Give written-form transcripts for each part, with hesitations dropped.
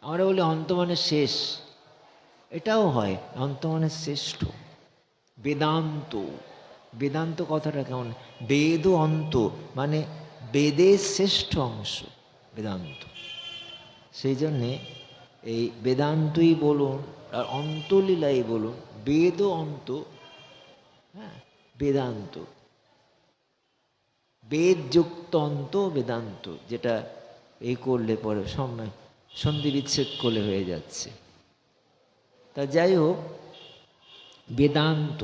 আমরা বলি অন্ত মানে শেষ, এটাও হয়, অন্ত মানে শ্রেষ্ঠ। বেদান্ত, বেদান্ত কথাটা কেমন? বেদ অন্ত মানে বেদের শ্রেষ্ঠ অংশ বেদান্ত। সেই জন্যে এই বেদান্তই বলুন আর অন্তলীলাই বলুন, বেদ অন্ত, হ্যাঁ, বেদান্ত, বেদযুক্ত অন্ত বেদান্ত, যেটা এই করলে পরে সময় সন্ধি বিচ্ছেদ করলে হয়ে যাচ্ছে। তা যাই হোক, বেদান্ত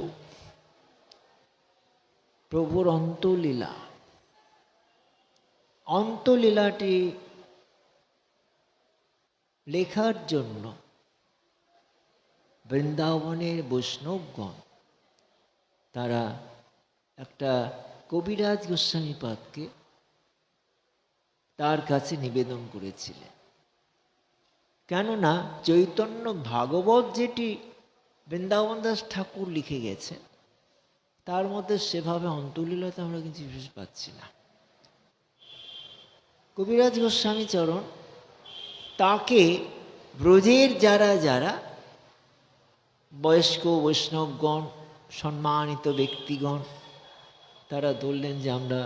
প্রভুর অন্তলীলা, অন্তলীলাটি লেখার জন্য বৃন্দাবনের বৈষ্ণবগণ তারা একটা কবিরাজ গোস্বামীপাদকে তার কাছে নিবেদন করেছিলেন। কেননা চৈতন্য ভাগবত যেটি বৃন্দাবন দাস ঠাকুর লিখে গেছেন, তার মধ্যে সেভাবে অন্তলীলাতে আমরা কিছু বিশেষ পাচ্ছি না। কবিরাজ গোস্বামী চরণ তাকে ব্রজের যারা যারা বয়স্ক বৈষ্ণবগণ, সম্মানিত ব্যক্তিগণ, তারা বললেন যে আমরা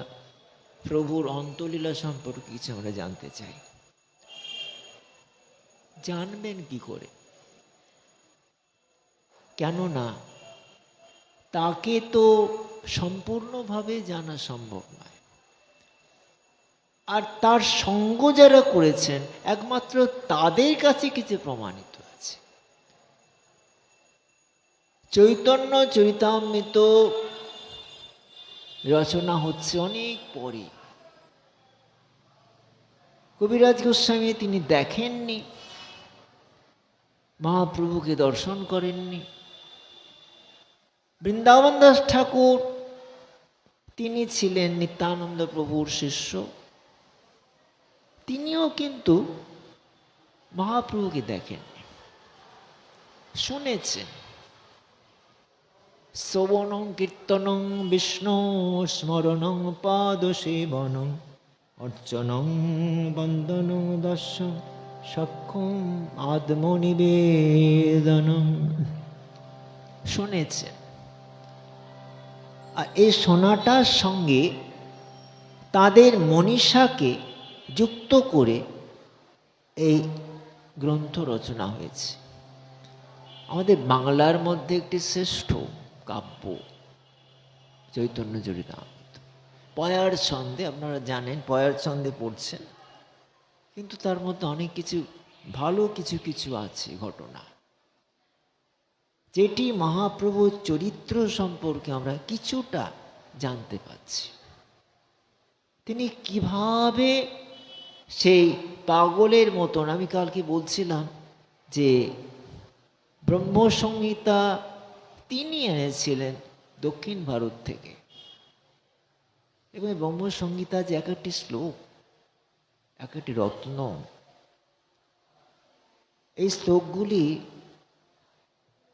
প্রভুর অন্তলীলা সম্পর্কে কিছু আমরা জানতে চাই। জানবেন কি করে? কেননা তাকে তো সম্পূর্ণভাবে জানা সম্ভব নয়। আর তার সঙ্গ যারা করেছেন একমাত্র তাদের কাছে কিছু প্রমাণিত আছে। চৈতন্য চরিতামৃত রচনা হচ্ছে অনেক পরে। কবিরাজ গোস্বামী তিনি দেখেননি, মহাপ্রভুকে দর্শন করেননি। বৃন্দাবন দাস ঠাকুর তিনি ছিলেন নিত্যানন্দ প্রভুর শিষ্য, তিনিও কিন্তু মহাপ্রভুকে দেখেননি, শুনেছেন। শ্রবণং কীর্তনং বিষ্ণু স্মরণং পাদ সেবনং অর্চনং বন্দনং দর্শন সক্ষম আত্মনিবেদনং, শুনেছেন। আর এই শোনাটার সঙ্গে তাদের মনীষাকে যুক্ত করে এই গ্রন্থ রচনা হয়েছে। আমাদের বাংলার মধ্যে একটি শ্রেষ্ঠ কাব্য চৈতন্য চরিতামৃত। পয়ার ছন্দে, আপনারা জানেন পয়ার ছন্দে পড়ছেন, কিন্তু তার মধ্যে অনেক কিছু ভালো কিছু কিছু আছে ঘটনা, যেটি মহাপ্রভুর চরিত্র সম্পর্কে আমরা কিছুটা জানতে পারছি। তিনি কিভাবে সেই পাগলের মতন, আমি কালকে বলছিলাম যে ব্রহ্মসংহিতা তিনি এনেছিলেন দক্ষিণ ভারত থেকে, এবং ব্রহ্মসংহিতা যে এক একটি শ্লোক, এক একটি রত্ন, এই শ্লোকগুলি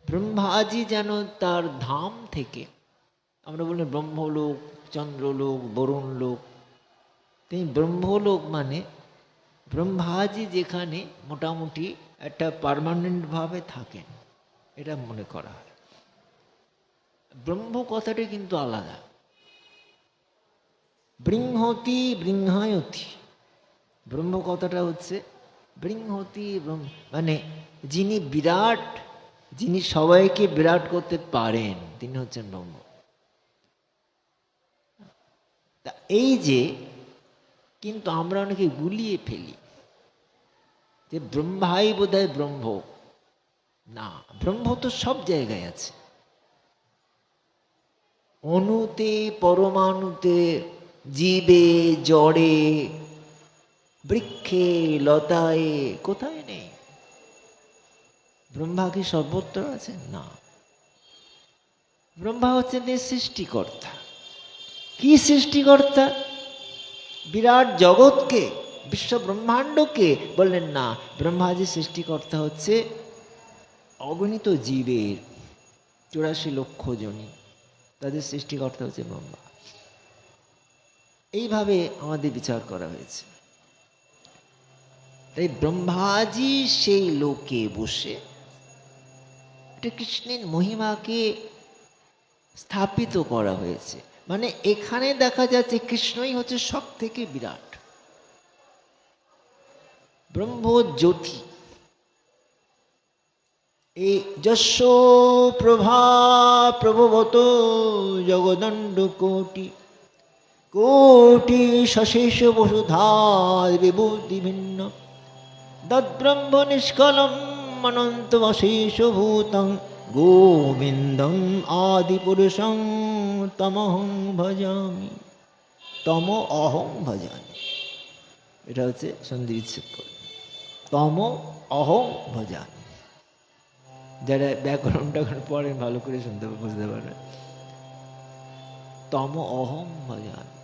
ব্রহ্মাজি যেন তার ধাম থেকে, আমরা বলি ব্রহ্মলোক, চন্দ্রলোক, বরুণ লোক, তিনি ব্রহ্মলোক মানে ব্রহ্মাজি যেখানে মোটামুটি একটা পার্মানেন্টভাবে থাকেন, এটা মনে করা হয়। ব্রহ্ম কথাটি কিন্তু আলাদা। বৃংহতি বৃংহায়তি, ব্রহ্ম কথাটা হচ্ছে বৃংহতি, মানে যিনি বিরাট, যিনি সবাইকে বিরাট করতে পারেন, তিনি হচ্ছেন ব্রহ্ম। তা এই যে, কিন্তু আমরা অনেকে গুলিয়ে ফেলি যে ব্রহ্মাই বোধহয় ব্রহ্ম। না, ব্রহ্ম তো সব জায়গায় আছে, অণুতে, পরমাণুতে, জীবে, জড়ে, বৃক্ষে, লতায়, কোথায় নেই? ব্রহ্মা কি সর্বত্র আছেন? না, ব্রহ্মা হচ্ছেন এই সৃষ্টিকর্তা। কি সৃষ্টিকর্তা? বিরাট জগৎকে, বিশ্ব ব্রহ্মাণ্ডকে বললেন না, ব্রহ্মাজি সৃষ্টিকর্তা হচ্ছে অগণিত জীবের, 84 লক্ষ জনি, তাদের সৃষ্টিকর্তা হচ্ছে ব্রহ্মা। এইভাবে আমাদের বিচার করা হয়েছে। তাই ব্রহ্মাজি সেই লোকে বসে এটা কৃষ্ণের মহিমাকে স্থাপিত করা হয়েছে। মানে এখানে দেখা যাচ্ছে কৃষ্ণই হচ্ছে সব থেকে বিরাট ব্রহ্মজ্যোতি। এই যস্য প্রভা প্রভবত জগদণ্ড কোটি কোটি সশেষ বসুধার বিভূতি ভিন্ন তদ্ব্রহ্ম নিষ্কলম অনন্ত অশেষ ভূতং গোবিন্দং আদিপুরুষং তমহং ভজামি। তম অহং ভজামি, এটা হচ্ছে সন্ধি বিচ্ছেদ করে তম অহং ভজামি। যারা ব্যাকরণটা পড়েন ভালো করে শুনতে বুঝতে পারবেন। তম অহং ভজামি।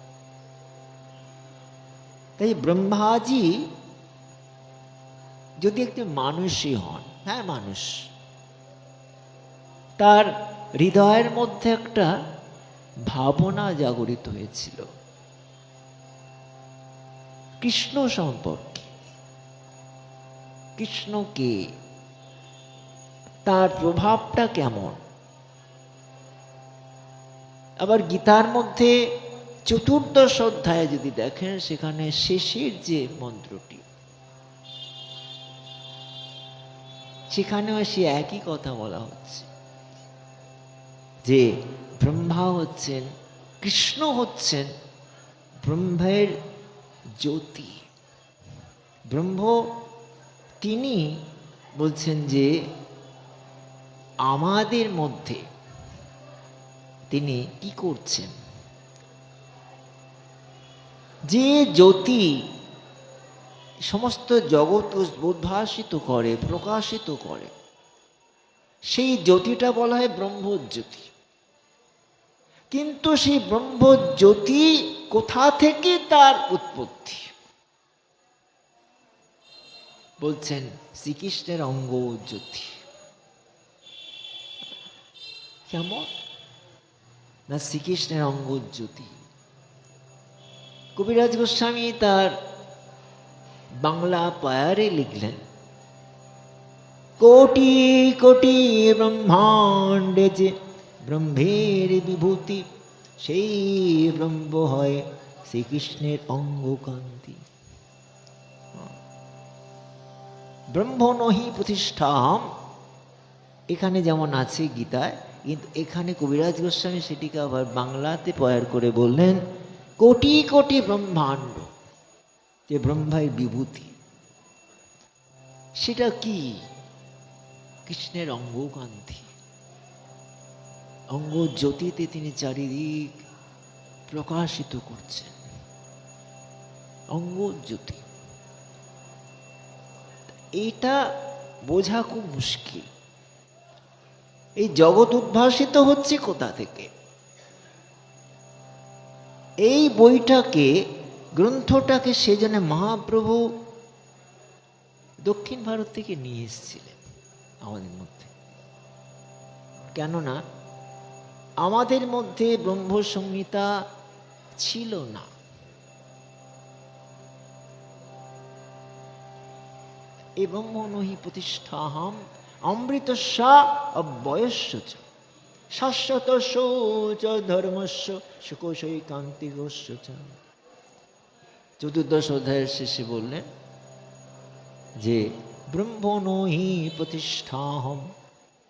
তাই ব্রহ্মাজি যদি একটি মানুষই হন, হ্যাঁ মানুষ, তার হৃদয়ের মধ্যে একটা ভাবনা জাগরিত হয়েছিল কৃষ্ণ সম্পর্কে। কৃষ্ণকে, তার প্রভাবটা কেমন। আবার গীতার মধ্যে চতুর্দশ অধ্যায়ে যদি দেখেন, সেখানে শেষের যে মন্ত্রটি, সেখানেও সে একই কথা বলা হচ্ছে যে ব্রহ্মা হচ্ছেন, কৃষ্ণ হচ্ছেন ব্রহ্মের জ্যোতি। ব্রহ্ম তিনি বলছেন যে আমাদের মধ্যে তিনি কি করছেন, যে জ্যোতি সমস্ত জগৎ উদ্ভাসিত করে, প্রকাশিত করে, সেই জ্যোতিটা বলা হয় ব্রহ্মজ্যোতি। কিন্তু সেই ব্রহ্মজ্যোতি কোথা থেকে তার উৎপত্তি, বলছেন শ্রীকৃষ্ণের অঙ্গ জ্যোতি। কেমন না, শ্রীকৃষ্ণের অঙ্গ জ্যোতি। কবিরাজ গোস্বামী তার বাংলা পায়ারে লিখলেন, কোটি কোটি ব্রহ্মাণ্ডে যে ব্রহ্মের বিভূতি, সেই ব্রহ্ম হয় শ্রীকৃষ্ণের অঙ্গকান্তি। ব্রহ্ম নহি প্রতিষ্ঠাম, এখানে যেমন আছে গীতায়, কিন্তু এখানে কবিরাজ গোস্বামী সেটিকে আবার বাংলাতে পয়ার করে বললেন, কোটি কোটি ব্রহ্মাণ্ড যে ব্রহ্মের বিভূতি, সেটা কি? কৃষ্ণের অঙ্গকান্তি। অঙ্গ জ্যোতিতে তিনি চারিদিক প্রকাশিত করছেন, অঙ্গ জ্যোতি। এটা বোঝা খুব মুশকিল। এই জগৎ উদ্ভাসিত হচ্ছে কোথা থেকে? এই বইটাকে, গ্রন্থটাকে সেজন্য মহাপ্রভু দক্ষিণ ভারত থেকে নিয়ে এসেছিলেন আমাদের মধ্যে। কেননা আমাদের মধ্যে ব্রহ্ম সংহিতা ছিল না। এই ব্রহ্ম নহি প্রতিষ্ঠাহম অমৃতস্য অব্যয়স্য চ শাশ্বতস্য চ ধর্মস্য সুখৈকান্তিকস্য চ। চতুর্দশ অধ্যায়ের শেষে বললেন যে ব্রহ্ম নহি প্রতিষ্ঠাহম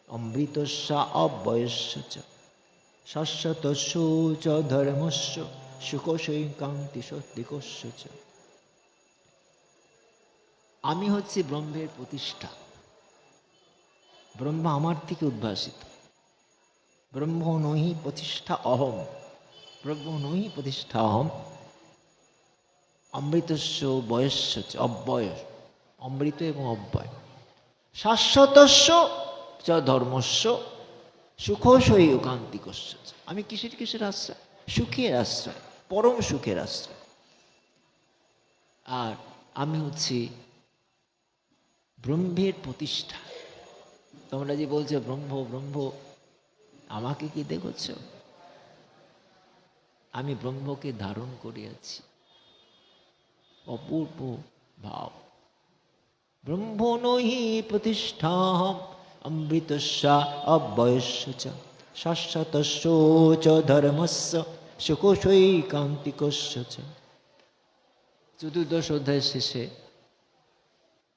অমৃতস্য অব্যয়স্য চ শাশ্বতস্য চ ধর্মস্য সুখৈকান্তিকস্য চ। আমি হচ্ছি ব্রহ্মের প্রতিষ্ঠা, ব্রহ্ম আমার থেকে উদ্ভাসিত। ব্রহ্ম নহি প্রতিষ্ঠা অহম, ব্রহ্ম নহি প্রতিষ্ঠা অহম অমৃতস্য বয়স্য অব্যয়, অমৃত এবং অব্যয়, শাশ্বতস্য চ ধর্মস্য সুখৈকান্তিকস্য। আমি কিসের কিসের আশ্রয়? সুখের আশ্রয়, পরম সুখের আশ্রয়। আর আমি হচ্ছি ব্রহ্মের প্রতিষ্ঠা। তোমরা যে বলছো ব্রহ্ম ব্রহ্ম, আমাকে কি দেখছ? আমি ব্রহ্মকে ধারণ করিয়াছি। অপূর্ব ভাব, ব্রহ্মণো হি প্রতিষ্ঠাহম অমৃতস্য অব্যয়স্য চ শাশ্বতস্য চ ধর্মস্য সুখৈকান্তিকস্য চ। চতুর্দশ অধ্যায়ের শেষে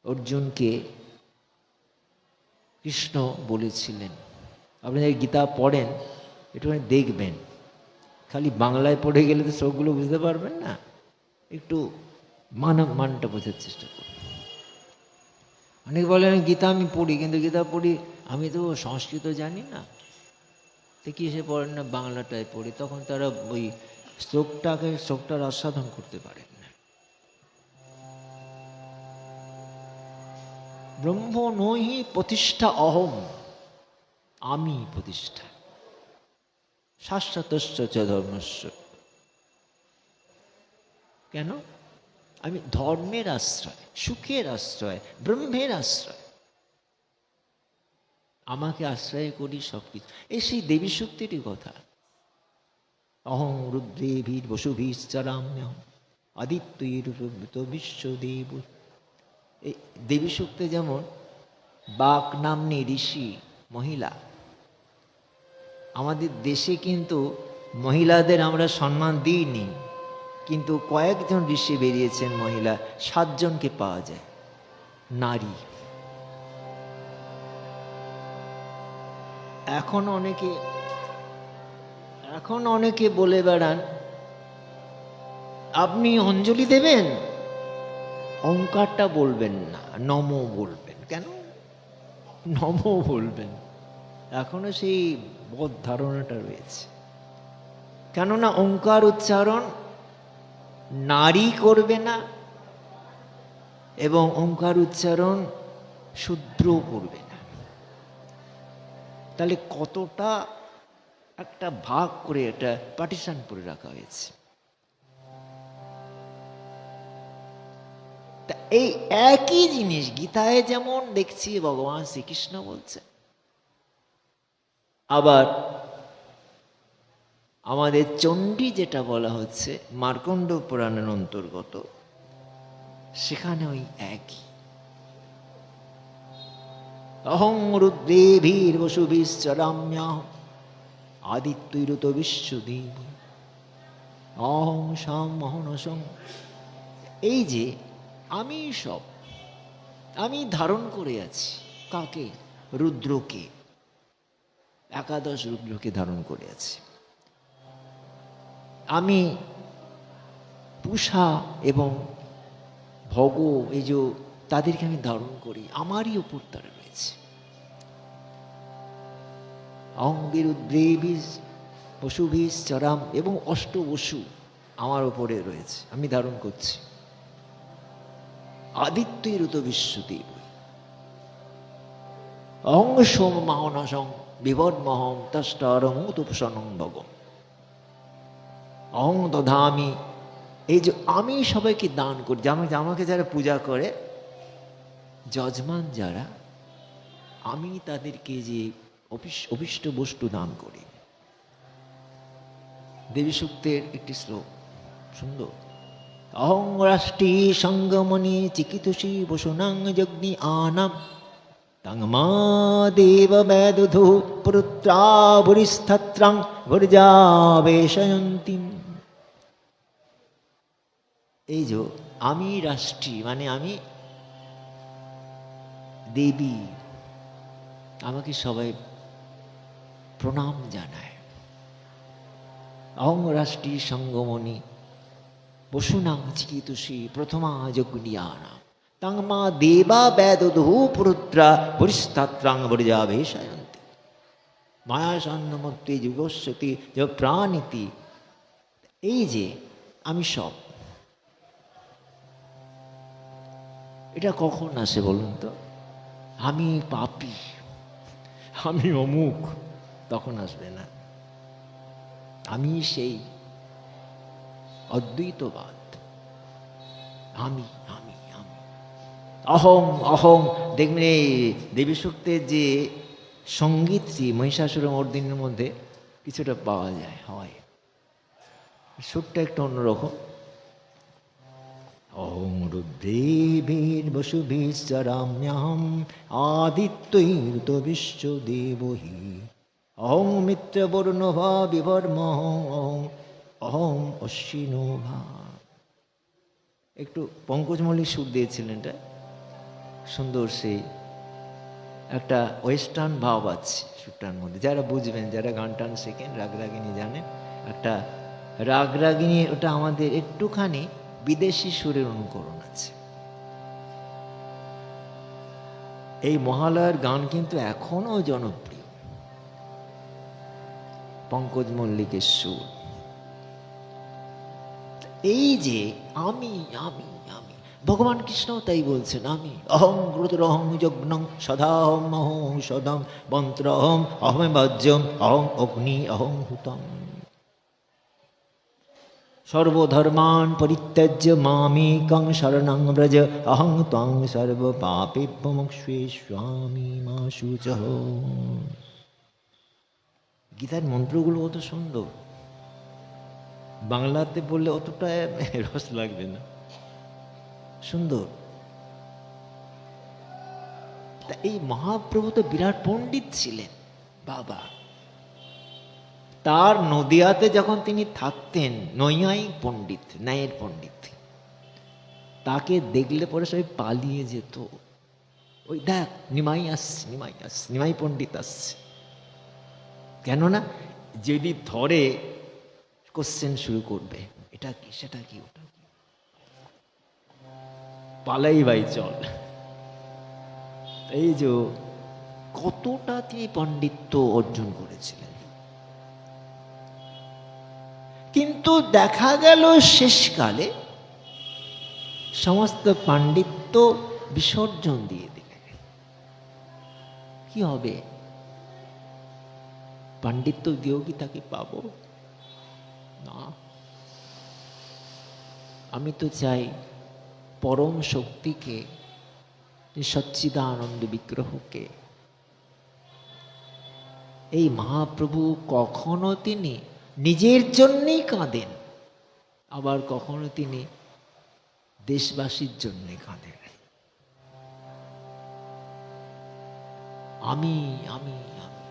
অর্জুনকে কৃষ্ণ বলেছিলেন, আপনি যদি গীতা পড়েন একটুখানি দেখবেন, খালি বাংলায় পড়ে গেলে তো সবগুলো বুঝতে পারবেন না, একটু মানটা বোঝার চেষ্টা করুন। অনেকে বলেন গীতা আমি পড়ি, কিন্তু গীতা পড়ি আমি তো সংস্কৃত জানি না, তো কিসে পড়েন না, বাংলাটায় পড়ি, তখন তারা ওই শ্লোকটার আস্বাদন করতে পারেন না। ব্রহ্ম নহি প্রতিষ্ঠা অহম, আমি প্রতিষ্ঠা, শাশ্বতস্য চ ধর্মস্য। কেন? আমি ধর্মের আশ্রয়, সুখের আশ্রয়, ব্রহ্মের আশ্রয়, আমাকে আশ্রয় করি সবকিছু। এই সেই দেবী শক্তিরই কথা। অহং রুদ্রেভির বসুভিশ্চরাম্যহম আদিত্যৈরূপভূত বিশ্বদেব। এই দেবী শক্তি যেমন বাক নাম্নী ঋষি মহিলা, আমাদের দেশে কিন্তু মহিলাদের আমরা সম্মান দিইনি, কিন্তু কয়েকজন ঋষি বেরিয়েছেন মহিলা, 7 জনকে পাওয়া যায় নারী। এখন অনেকে বলে বেড়ান আপনি অঞ্জলি দেবেন, ওঙ্কারটা বলবেন না, নমো বলবেন। কেন নমো বলবেন? এখনো সেই বোধ ধারণাটা রয়েছে। কেননা ওঙ্কার উচ্চারণ নারী করবে না, এবং ওঙ্কার উচ্চারণ শূদ্র করবে না। তাহলে কতটা একটা ভাগ করে একটা পার্টিশন করে রাখা হয়েছে। তা এই একই জিনিস গীতায় যেমন দেখছি ভগবান শ্রীকৃষ্ণ বলছে, আবার আমাদের চণ্ডী যেটা বলা হচ্ছে মার্কণ্ড পুরাণের অন্তর্গত, সেখানে ওই একই। অহং রুদ্রেভির বসুভিশ্চরাম্যহম আদিত্যৈরূত বিশ্বদেব অহং সাম অহনসং। এই যে আমি সব, আমি ধারণ করে আছি কাকে? রুদ্রকে, 11 রুদ্রকে ধারণ করে আছি। আমি পূষা এবং ভগ, এই যে তাদেরকে আমি ধারণ করি, আমারই উপর তারা রয়েছে। অং বিরুদ্রেভিস বসুভিস চরাম, এবং অষ্টবসু আমার উপরে রয়েছে, আমি ধারণ করছি। আদিত্যৈরূত বিশ্বদেব অং সোম মাহনসং বিবর্মহং তষ্টারমুতোপসনং ভগম অং দধামি। এই যে আমি সবাইকে দান করি, আমাকে যারা পূজা করে, যজমান যারা, আমি তাদেরকে যে অভিষ্ট বস্তু দান করি। দেবী সূক্তের একটি শ্লোক সুন্দর। অহং রাষ্ট্রী সঙ্গমণি চিকিতুষী বসুনাং যজ্ঞি আনাম তং মা দেব বেদধু পুত্রা ভুরিস্থত্রাং ভুর্যাবেশয়ন্তিম। এই যে আমি রাষ্ট্রী মানে আমি দেবী, আমাকে সবাই প্রণাম জানায়। অহং রাষ্ট্রী সঙ্গমণি বসুনাং চিকিতুষী প্রথমা যজ্ঞিয়ানা তং মা দেবা বেদধু পুত্রা ভুরিস্থত্রাং ভুর্যাবেশয়ন্তি মায়াসন্নমুক্তি যুগস্যতি যে প্রাণীতি। এই যে আমি সব, এটা কখন আসে বলুন তো? আমি পাপী, আমি অমুক, তখন আসবে না। আমি সেই অদ্বৈতবাদ, আমি আমি আমি অহং অহং। দেখবেন এই দেবী সূক্তের যে সঙ্গীতটি মহিষাসুর মর্দিনীর মধ্যে কিছুটা পাওয়া যায়, হয় সুরটা একটু অন্যরকম। ওং রুদ্রেভির্বসুভিশ্চরাম্যহম আদিত্যৈর্ত বিশ্বদেবহি। ওং মিত্রবরুণভা বিভর্মঃ ওং অশ্বিনোভা। একটু পঙ্কজ মল্লিক সুর দিয়েছিলেন, এটা সুন্দর, সেই একটা ওয়েস্টার্ন ভাব আছে সুরটার মধ্যে। যারা বুঝবেন, যারা গান টান শেখেন, রাগরাগিনী জানেন, একটা রাগরাগিনী, ওটা আমাদের একটুখানি বিদেশি সুরের অনুকরণ আছে। এই মহালয়ার গান কিন্তু এখনো জনপ্রিয়, পঙ্কজ মল্লিকের সুর। এই যে আমি আমি আমি, ভগবান কৃষ্ণ তাই বলছেন, আমি অহং রুদ্রহং যজ্ঞং সদাহং মহং সদং মন্ত্রহং অহং বজ্রম অহং অগ্নি অহং হুতম। সর্বধর্মান পরিত্যজ্য মামেকং শরণং ব্রজ অহং ত্বং সর্বপাপেভ্যো মোক্ষয়িষ্যামি মা শুচঃ। গীতার মন্ত্রগুলো কত সুন্দর, বাংলাতে বললে অতটা রস লাগবে না, সুন্দর। তা এই মহাপ্রভু তো বিরাট পণ্ডিত ছিলেন বাবা। তার নদিয়াতে যখন তিনি থাকতেন, নৈয়ায়িক পণ্ডিত, ন্যায়ের পণ্ডিত, তাকে দেখলে পরে সবাই পালিয়ে যেত। ওই দেখ নিমাই আসছে, নিমাই আসছে, নিমাই পণ্ডিত আসছে। কেননা যদি ধরে কোশ্চেন শুরু করবে, এটা কি, সেটা কি, ওটা কি, পালাই ভাই চল। এই যে কতটা তিনি পণ্ডিত্য অর্জন করেছিলেন। কিন্তু দেখা গেল শেষকালে সমস্ত পাণ্ডিত্য বিসর্জন দিয়ে দিলেন। কি হবে? পাণ্ডিত্য দিয়েও কি তাকে পাবো? না। আমি তো চাই পরম শক্তিকে, সচ্চিদানন্দ বিগ্রহকে। এই মহাপ্রভু কখনো তিনি নিজের জন্যই কাঁদেন, আবার কখনো তিনি দেশবাসীর জন্যে কাঁদেন। আমি আমি আমি,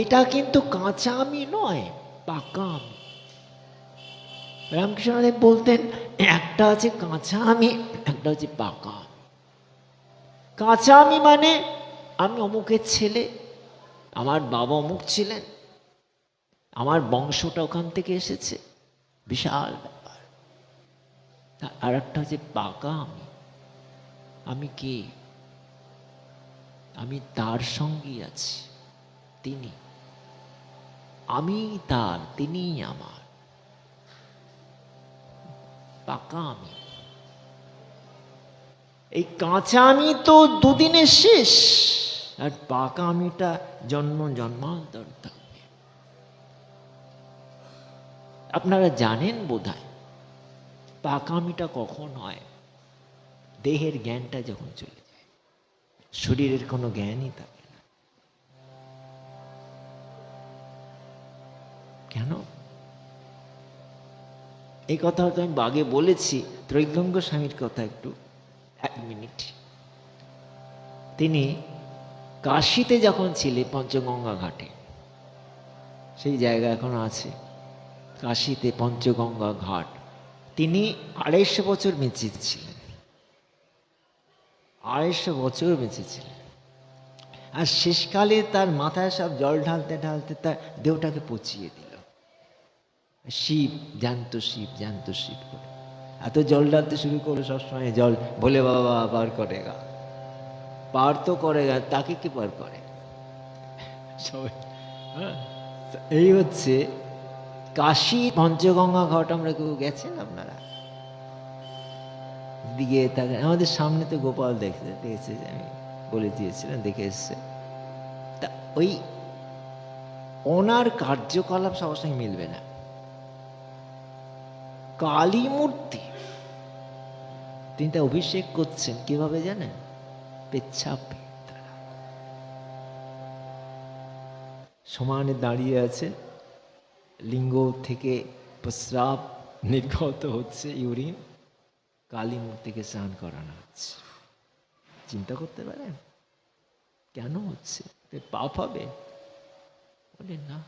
এটা কিন্তু কাঁচা আমি নয়, পাকা আমি। রামকৃষ্ণদেব বলতেন, একটা আছে কাঁচা আমি, একটা হচ্ছে পাকা আমি। কাঁচা আমি মানে আমি অমুকের ছেলে, আমার বাবা অমুক ছিলেন, আমার বংশটা ওখান থেকে এসেছে, বিশাল ব্যাপার। আর একটা হচ্ছে পাকা আমি। আমি কে? আমি তার সঙ্গেই আছি, তিনি, আমি তার, তিনিই আমার। পাকা আমি। এই কাঁচা আমি তো দুদিনের শেষ, আর পাকা আমিটা জন্ম জন্মান্তর থাকবে। আপনারা জানেন বোধহয় পাকা আমিটা কখন হয়? দেহের জ্ঞানটা যখন চলে যায়, শরীরের কোনো জ্ঞানই থাকে না। কেন? এই কথা হয়তো আমি আগে বলেছি, ত্রৈলঙ্গ স্বামীর কথা একটু 1 মিনিট। তিনি কাশীতে যখন ছিলেন, পঞ্চগঙ্গা ঘাটে, সেই জায়গা এখনো আছে কাশীতে, পঞ্চগঙ্গা ঘাট। তিনি 250 বছর বেঁচে ছিলেন, 250 বছর বেঁচে ছিলেন। আর শেষকালে তার মাথায় সব জল ঢালতে ঢালতে তার দেহটাকে পচিয়ে দিল। শিব, জ্যান্ত শিব, জ্যান্ত শিব করে এত জল ঢালতে শুরু করলো, সবসময় জল, ভোলে বাবা পার করেগা, পার তো করেগা, তাকে কি পার করে সবাই। হ্যাঁ, এই হচ্ছে কাশী পঞ্চগঙ্গা ঘাট। আমরা কেউ গেছেন আপনারা? দিকে তাকে, আমাদের সামনে তো গোপাল দেখেছে, আমি বলে দিয়েছিলাম, দেখে এসছে। তা ওই ওনার কার্যকলাপ সবার সঙ্গে মিলবে না। কালী মূর্তি, তিনি তা অভিষেক করছেন কিভাবে জানেন? পেচ্ছাপে। সমানে দাঁড়িয়ে আছে, লিঙ্গ থেকে প্রস্রাব নির্গত হচ্ছে, ইউরিন, কালী মূর্তিকে স্নান করানো হচ্ছে। চিন্তা করতে পারেন কেন হচ্ছে? পাপ হবে? বলে না,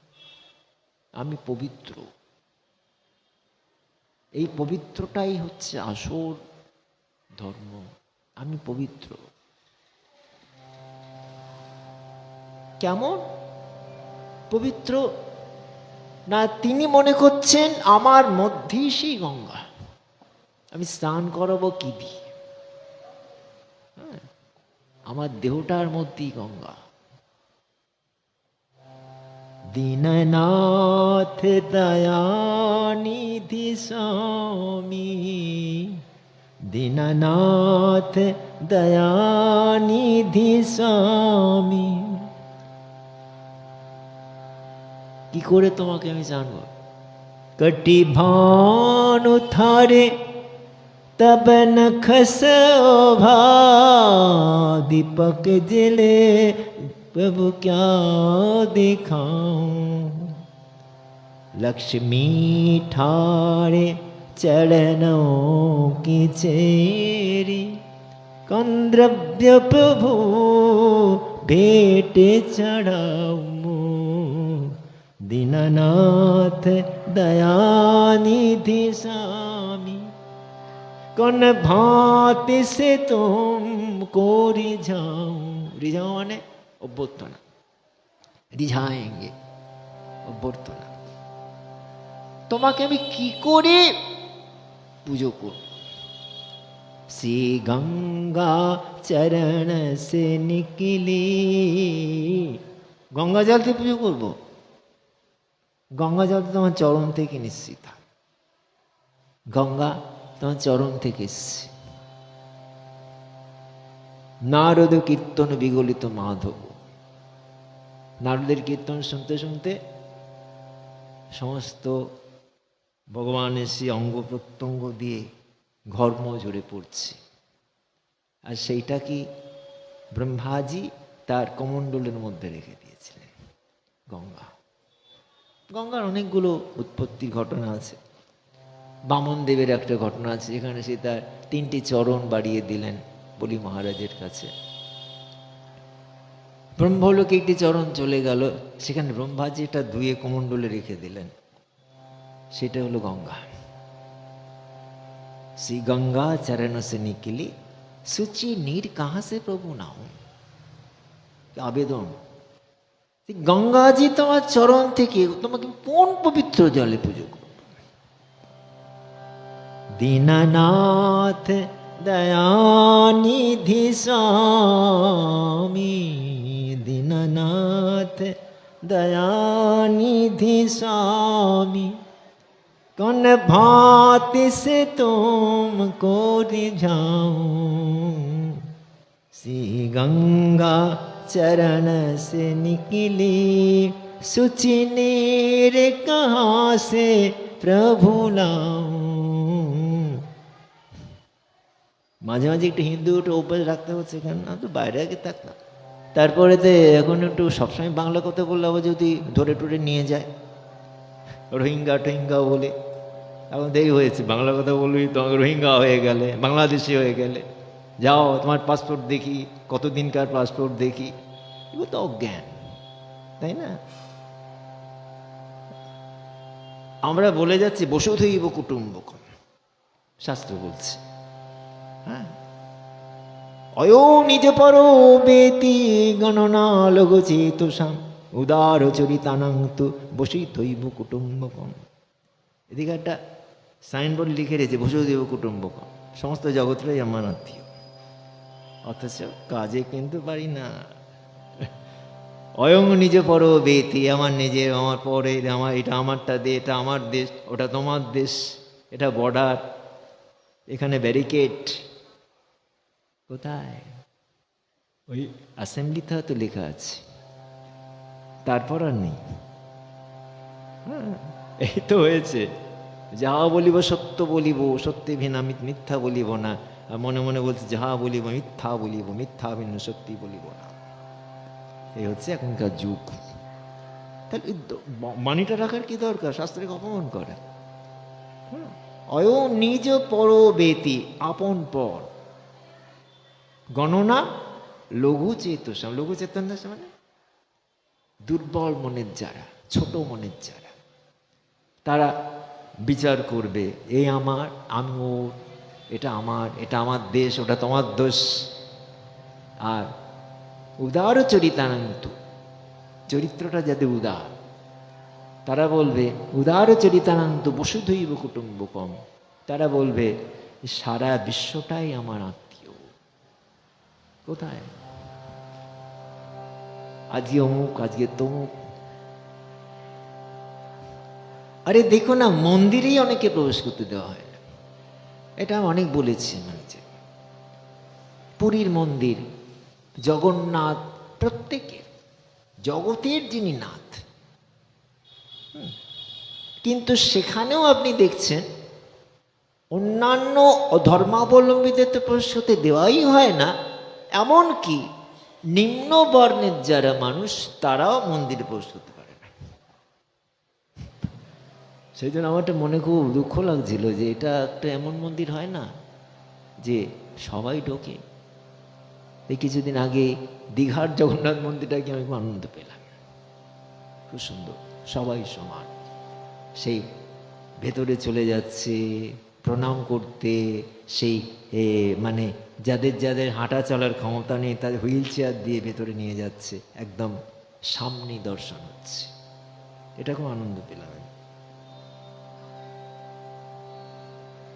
আমি পবিত্র। এই পবিত্রটাই হচ্ছে আসল ধর্ম। আমি পবিত্র। কেমন পবিত্র না? তিনি মনে করছেন আমার মধ্যেই সেই গঙ্গা, আমি স্নান করাবো কি দিয়ে? আমার দেহটার মধ্যেই গঙ্গা। দীননাথ দয়ানিধি স্বামী, দীননাথ দয়ানিধি স্বামী। কি করে তোমাকে আমি জানবো? कटि भानु थारे तब नख शोभा, दीपक जले प्रभु क्या दिखाऊं। लक्ष्मी ठारे चरणों की चेरी, कौन द्रव्य प्रभु भेंट चढ़ाऊं। दीननाथ दयानिधि स्वामी, कौन भांति से तुमको रिझाऊं। रिझाऊं माने অভ্যর্থনা, রিঝাएंगे অভ্যর্থনা। তোমাকে আমি কি করে পুজো করব? শ্রী গঙ্গা চরণ সে নিকলি। গঙ্গা জল দিয়ে পুজো করবো? গঙ্গা জল তোমার চরণ থেকে নিশ্চিত। গঙ্গা তোমার চরণ থেকে এসছে। নারদ কীর্তন বিগলিত মাধব। নারদের কীর্তন শুনতে শুনতে সমস্ত ভগবানের সেই অঙ্গ প্রত্যঙ্গ দিয়ে ঘর্ম ঝরে পড়ছে। আর সেইটা কি ব্রহ্মাজি তার কমণ্ডলের মধ্যে রেখে দিয়েছিলেন। গঙ্গা, গঙ্গার অনেকগুলো উৎপত্তির ঘটনা আছে। বামন দেবের একটা ঘটনা আছে, যেখানে সে তার 3টি চরণ বাড়িয়ে দিলেন বলি মহারাজের কাছে। ব্রহ্মলোকে একটি চরণ চলে গেল, সেখানে ব্রহ্মাজি এটা ধুয়ে কমণ্ডলে রেখে দিলেন। সেটা হলো গঙ্গা। শ্রী গঙ্গা চরণ সে নিকলি, সুচি নীর কাহা সে প্রভু নাও। আবেদন, গঙ্গাজি তোমার চরণ থেকে তোমাকে কোন পবিত্র জলে পুজো করো? দীননাথ দয়ানিধি স্বামী, দীননাথ দয়ানিধি স্বামী, कौन भांति से तुमको रिझाऊं। श्री गंगा चरण से निकली, सुचि नीर कहाँ से प्रभु लाऊं। মাঝে মাঝে একটু হিন্দু একটু অভ্যাস রাখতে হচ্ছে, কেন না তো বাইরে আগে থাকতাম। তারপরেতে এখন একটু সবসময় বাংলা কথা বললে আবার যদি ধরে টরে নিয়ে যায়, রোহিঙ্গা টোহিঙ্গা বলে। এখন দেরি হয়েছে, বাংলা কথা বলবি তোমাকে রোহিঙ্গা হয়ে গেলে, বাংলাদেশি হয়ে গেলে, যাও তোমার পাসপোর্ট দেখি, কতদিনকার পাসপোর্ট দেখি। এগুলো তো অজ্ঞান, তাই না? আমরা বলে যাচ্ছি বসুধৈব কুটুম্বকম, শাস্ত্র বলছে। হ্যাঁ, অয়ো নিজ পর বেতি গণনা লঘু চেতসাম, উদার চরিতানাং তু বসুধৈব কুটুম্বকম। এদিকে একটা সাইনবোর্ড লিখে রেখেছে বসুধৈব কুটুম্বকম, সমস্ত জগৎটাই আমার আত্মীয়, অথচ কাজে কিন্তু পারি না। অয়ং নিজ পর বেতি, আমার নিজের, আমার পরের, আমার এটা আমারটা দে, এটা আমার দেশ, ওটা তোমার দেশ, এটা বর্ডার, এখানে ব্যারিকেড। কোথায়? ওই অ্যাসেম্বলিতে হয়তো লেখা আছে, তারপর আর নেই। হ্যাঁ, এই তো হয়েছে। যাহা বলিব সত্য বলিব, সত্যে ভিন্ন মিথ্যা বলিব না। আর মনে মনে বলছে যাহা বলিব মিথ্যা বলিব, মিথ্যা ভিন্ন সত্যি বলিব না। এই হচ্ছে এখনকার যুগ। তাহলে বাণীটা রাখার কি দরকার? শাস্ত্রকে অপমান করা, অয় নিজ পর বেতি, আপন পর গণনা লঘু চেতসম। লঘু চেতনা মানে দুর্বল মনের যারা, ছোট মনের যারা, তারা বিচার করবে এই আমার, আমি ওর, এটা আমার, এটা আমার দেশ, ওটা তোমার দোষ। আর উদার চরিতানন্ত, চরিত্রটা যাদের উদার, তারা বলবে উদার চরিতানন্ত বসুধৈব কুটুম্বকম, তারা বলবে সারা বিশ্বটাই আমার আত্মীয়। কোথায়? আজকে অমুক, আজকে তমুক। আরে দেখো না, মন্দিরেই অনেকে প্রবেশ করতে দেওয়া হয় না। এটা আমি অনেক বলেছি। মানে পুরীর মন্দির, জগন্নাথ, প্রত্যেকের, জগতের যিনি নাথ, কিন্তু সেখানেও আপনি দেখছেন অন্যান্য ধর্মাবলম্বীদের তো প্রবেশ করতে দেওয়াই হয় না। এমনকি নিম্ন বর্ণের যারা মানুষ, তারাও মন্দিরে প্রবেশ করতে পারে না। সেই জন্য আমার একটা মনে খুব দুঃখ লাগছিল যে এটা একটা এমন মন্দির হয় না যে সবাই ঢোকে। এই কিছুদিন আগে দীঘার জগন্নাথ মন্দিরটাকে আমি খুব আনন্দ পেলাম, খুব সুন্দর, সবাই সমান। সেই ভেতরে চলে যাচ্ছে প্রণাম করতে, সেই মানে যাদের যাদের হাঁটা চলার ক্ষমতা নেই তাদের হুইল চেয়ার দিয়ে ভেতরে নিয়ে যাচ্ছে, একদম সামনে দর্শন হচ্ছে। এটা খুব আনন্দ পেলাম।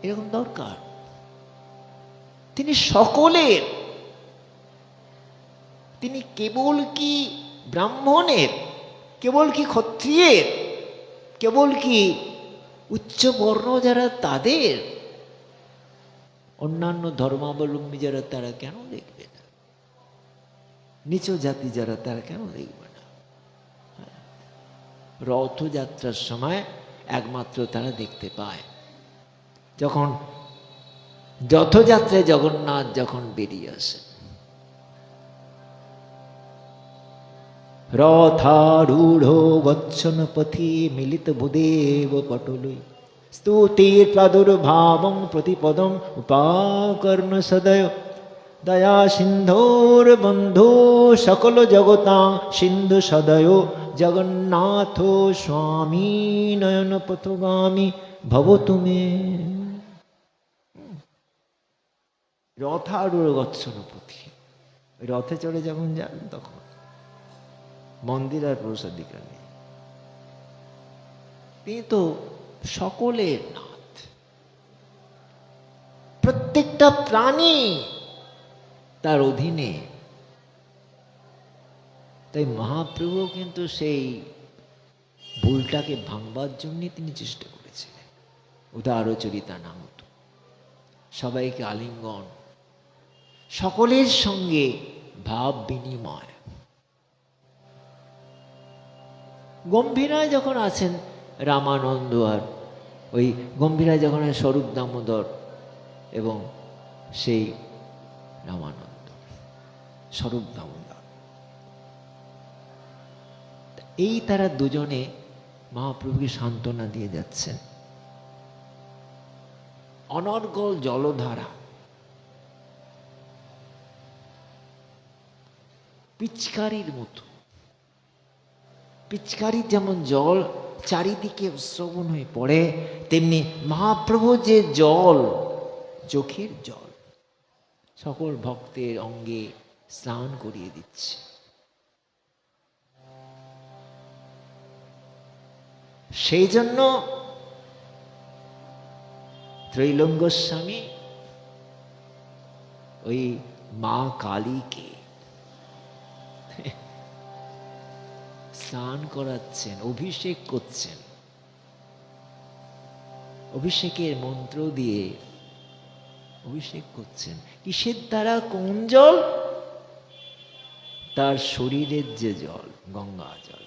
এরকম দরকার। তিনি সকলের, তিনি কেবল কি ব্রাহ্মণের, কেবল কি ক্ষত্রিয়ের, কেবল কি উচ্চ বর্ণ যারা তাদের, অন্যান্য ধর্মাবলম্বী যারা তারা কেন দেখবে না? নিচ জাতি যারা তারা কেন দেখবে না? রথযাত্রার সময় একমাত্র তারা দেখতে পায়, যখন রথযাত্রায় জগন্নাথ যখন বেরিয়ে আসে, রথারূঢ় গচ্ছন পথি মিলিত ভূদেব পটলই, স্তুতির প্রাদুর্ভাবং প্রতিপদম উপাকর্ণ সদয়, দয়া সিন্ধোর বন্ধু সকল জগতা সিন্ধু সদয়, জগন্নাথ স্বামী নয়ন পথগামী ভব তুমি। রথারূঢ় গচ্ছন পথি, রথে চড়ে যখন যান তখন মন্দির আর প্রসাদিকা নেই। তিনি তো সকলের নাথ, প্রত্যেকটা প্রাণী তার অধীনে। তাই মহাপ্রভু কিন্তু সেই ভুলটাকে ভাঙবার জন্য তিনি চেষ্টা করেছিলেন। উদার চরিতানন্ত, সবাইকে আলিঙ্গন, সকলের সঙ্গে ভাব বিনিময়। গম্ভীরায় যখন আছেন রামানন্দ, আর ওই গম্ভীরায় যখন স্বরূপ দামোদর এবং সেই রামানন্দ, স্বরূপ দামোদর, এই তারা দুজনে মহাপ্রভুকে সান্ত্বনা দিয়ে যাচ্ছেন। অনর্গল জলধারা, পিচকারির মতো, পিচকারির যেমন জল চারিদিকে শ্রবণ হয়ে পড়ে, তেমনি মহাপ্রভু যে জল, চোখের জল, সকল ভক্তের অঙ্গে স্নান করিয়ে দিচ্ছে। সেই জন্য ত্রৈলোক্য গোস্বামী ওই মা কালীকে স্নান করাচ্ছেন, অভিষেক করছেন, অভিষেকের মন্ত্র দিয়ে অভিষেক করছেন। কিসের দ্বারা? কোন জল? তার শরীরের যে জল, গঙ্গা জল।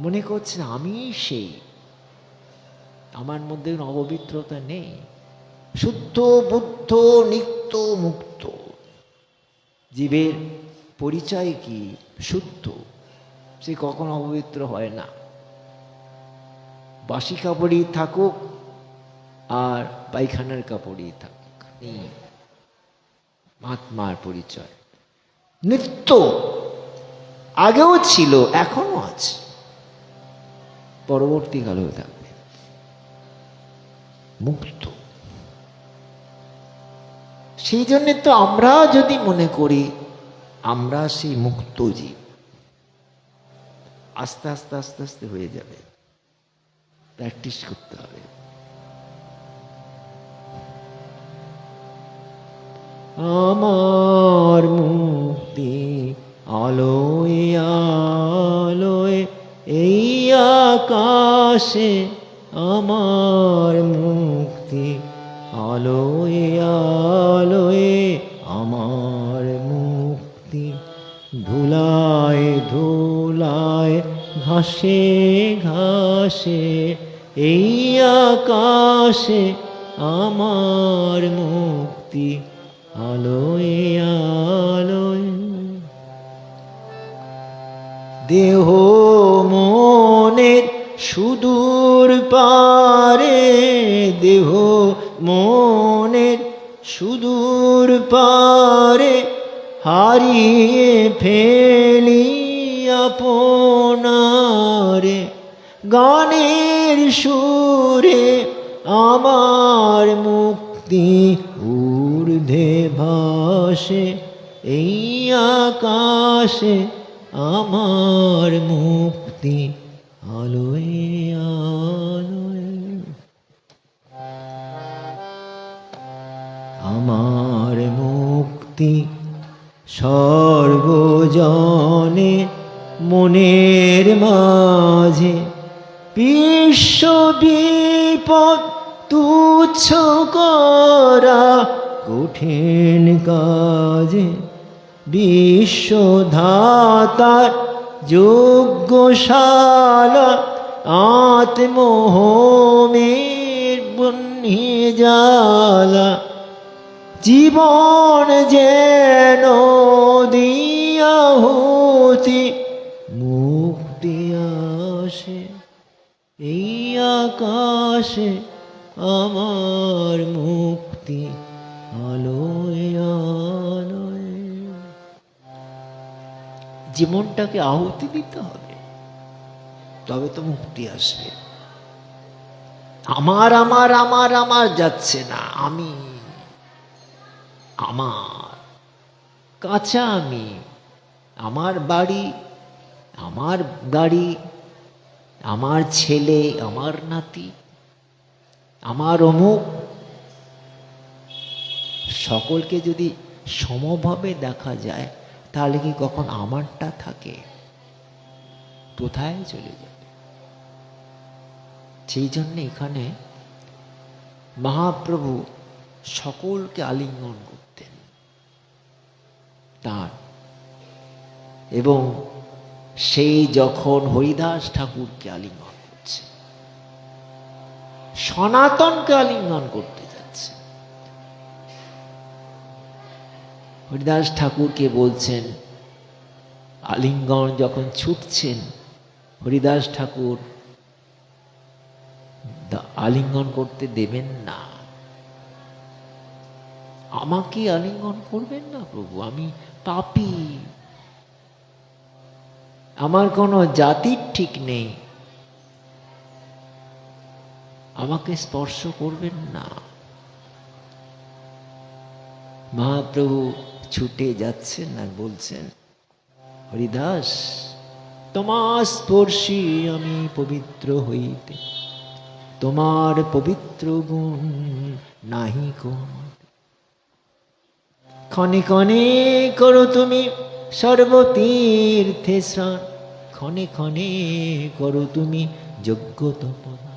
মনে করছেন আমি সেই, আমার মধ্যে অপবিত্রতা নেই, শুদ্ধ বুদ্ধ নিত্য মুক্ত। জীবের পরিচয় কি? শুদ্ধ, সে কখনো অপবিত্র হয় না। বাসি কাপড়ই থাকুক আর পায়খানার কাপড়ই থাকুক, এই আত্মার পরিচয়। নিত্য আগেও ছিল, এখনো আছে, পরবর্তীকালেও থাকবে, মুক্ত। সেই জন্য তো আমরা যদি মনে করি আমরা সেই মুক্ত জীব, আস্তে আস্তে আস্তে আস্তে হয়ে যাবে, প্র্যাকটিস করতে হবে। আমার মুক্তি আলোয় আলোয় এই আকাশে, আমার মুক্তি আলোয় আলোয় আমার মুক্তি, ধুলায় ধুলায় ঘাসে ঘাসে এই আকাশে, আমার মুক্তি আলোয় আলোয়। দেহ মনের সুদূর পারে, দেহ মনের সুদূর পারে হারিয়ে ফেলি আপনারে, গানের সুরে আমার মুক্তি ঊর্ধ্বে ভাসে এই আকাশে, আমার মুক্তি আলোয় আলোয়। আমার মুক্তি সর্বজনে মনের মাঝে, বিশ্ব বিপদ তুচ্ছ করা কঠিন কাজে, বিশ্বধাতার যজ্ঞশালা আত্মহোমের বহ্নি জ্বালা, জীবন যেন দিয়াহুতি মুক্তি আসে এই আকাশে, আমার মুক্তি আলোয় আলোয়। জীবনটাকে আহুতি দিতে হবে, তবে তো মুক্তি আসবে। আমার আমার আমার আমার যাচ্ছে না, আমি আমার কাঁচা, আমি আমার বাড়ি, আমার গাড়ি, আমার ছেলে, আমার নাতি, আমার অমুক, সকলকে যদি সমভাবে দেখা যায় তাহলে কি কখন আমারটা থাকে? কোথায় চলে যাবে? সেই জন্য এখানে মহাপ্রভু সকলকে আলিঙ্গন করতেন তার, এবং সেই যখন হরিদাস ঠাকুরকে আলিঙ্গন করছে, সনাতনকে আলিঙ্গন করতে যাচ্ছে, হরিদাস ঠাকুরকে বলছেন, আলিঙ্গন যখন ছুটছেন, হরিদাস ঠাকুর আলিঙ্গন করতে দেবেন না। আমাকে আলিঙ্গন করবেন না প্রভু, আমি পাপী, আমার কোনো জাতির ঠিক নেই, আমাকে স্পর্শ করবেন না। মহাপ্রভু ছুটে যাচ্ছেন আর বলছেন, হরিদাস তোমার স্পর্শী আমি পবিত্র হইতে, তোমার পবিত্র গুণ নাহি কোন, ক্ষণে ক্ষণে করো তুমি সর্বতীর্থে স্নান, ক্ষণে ক্ষণে করো তুমি যজ্ঞ তপস্যা,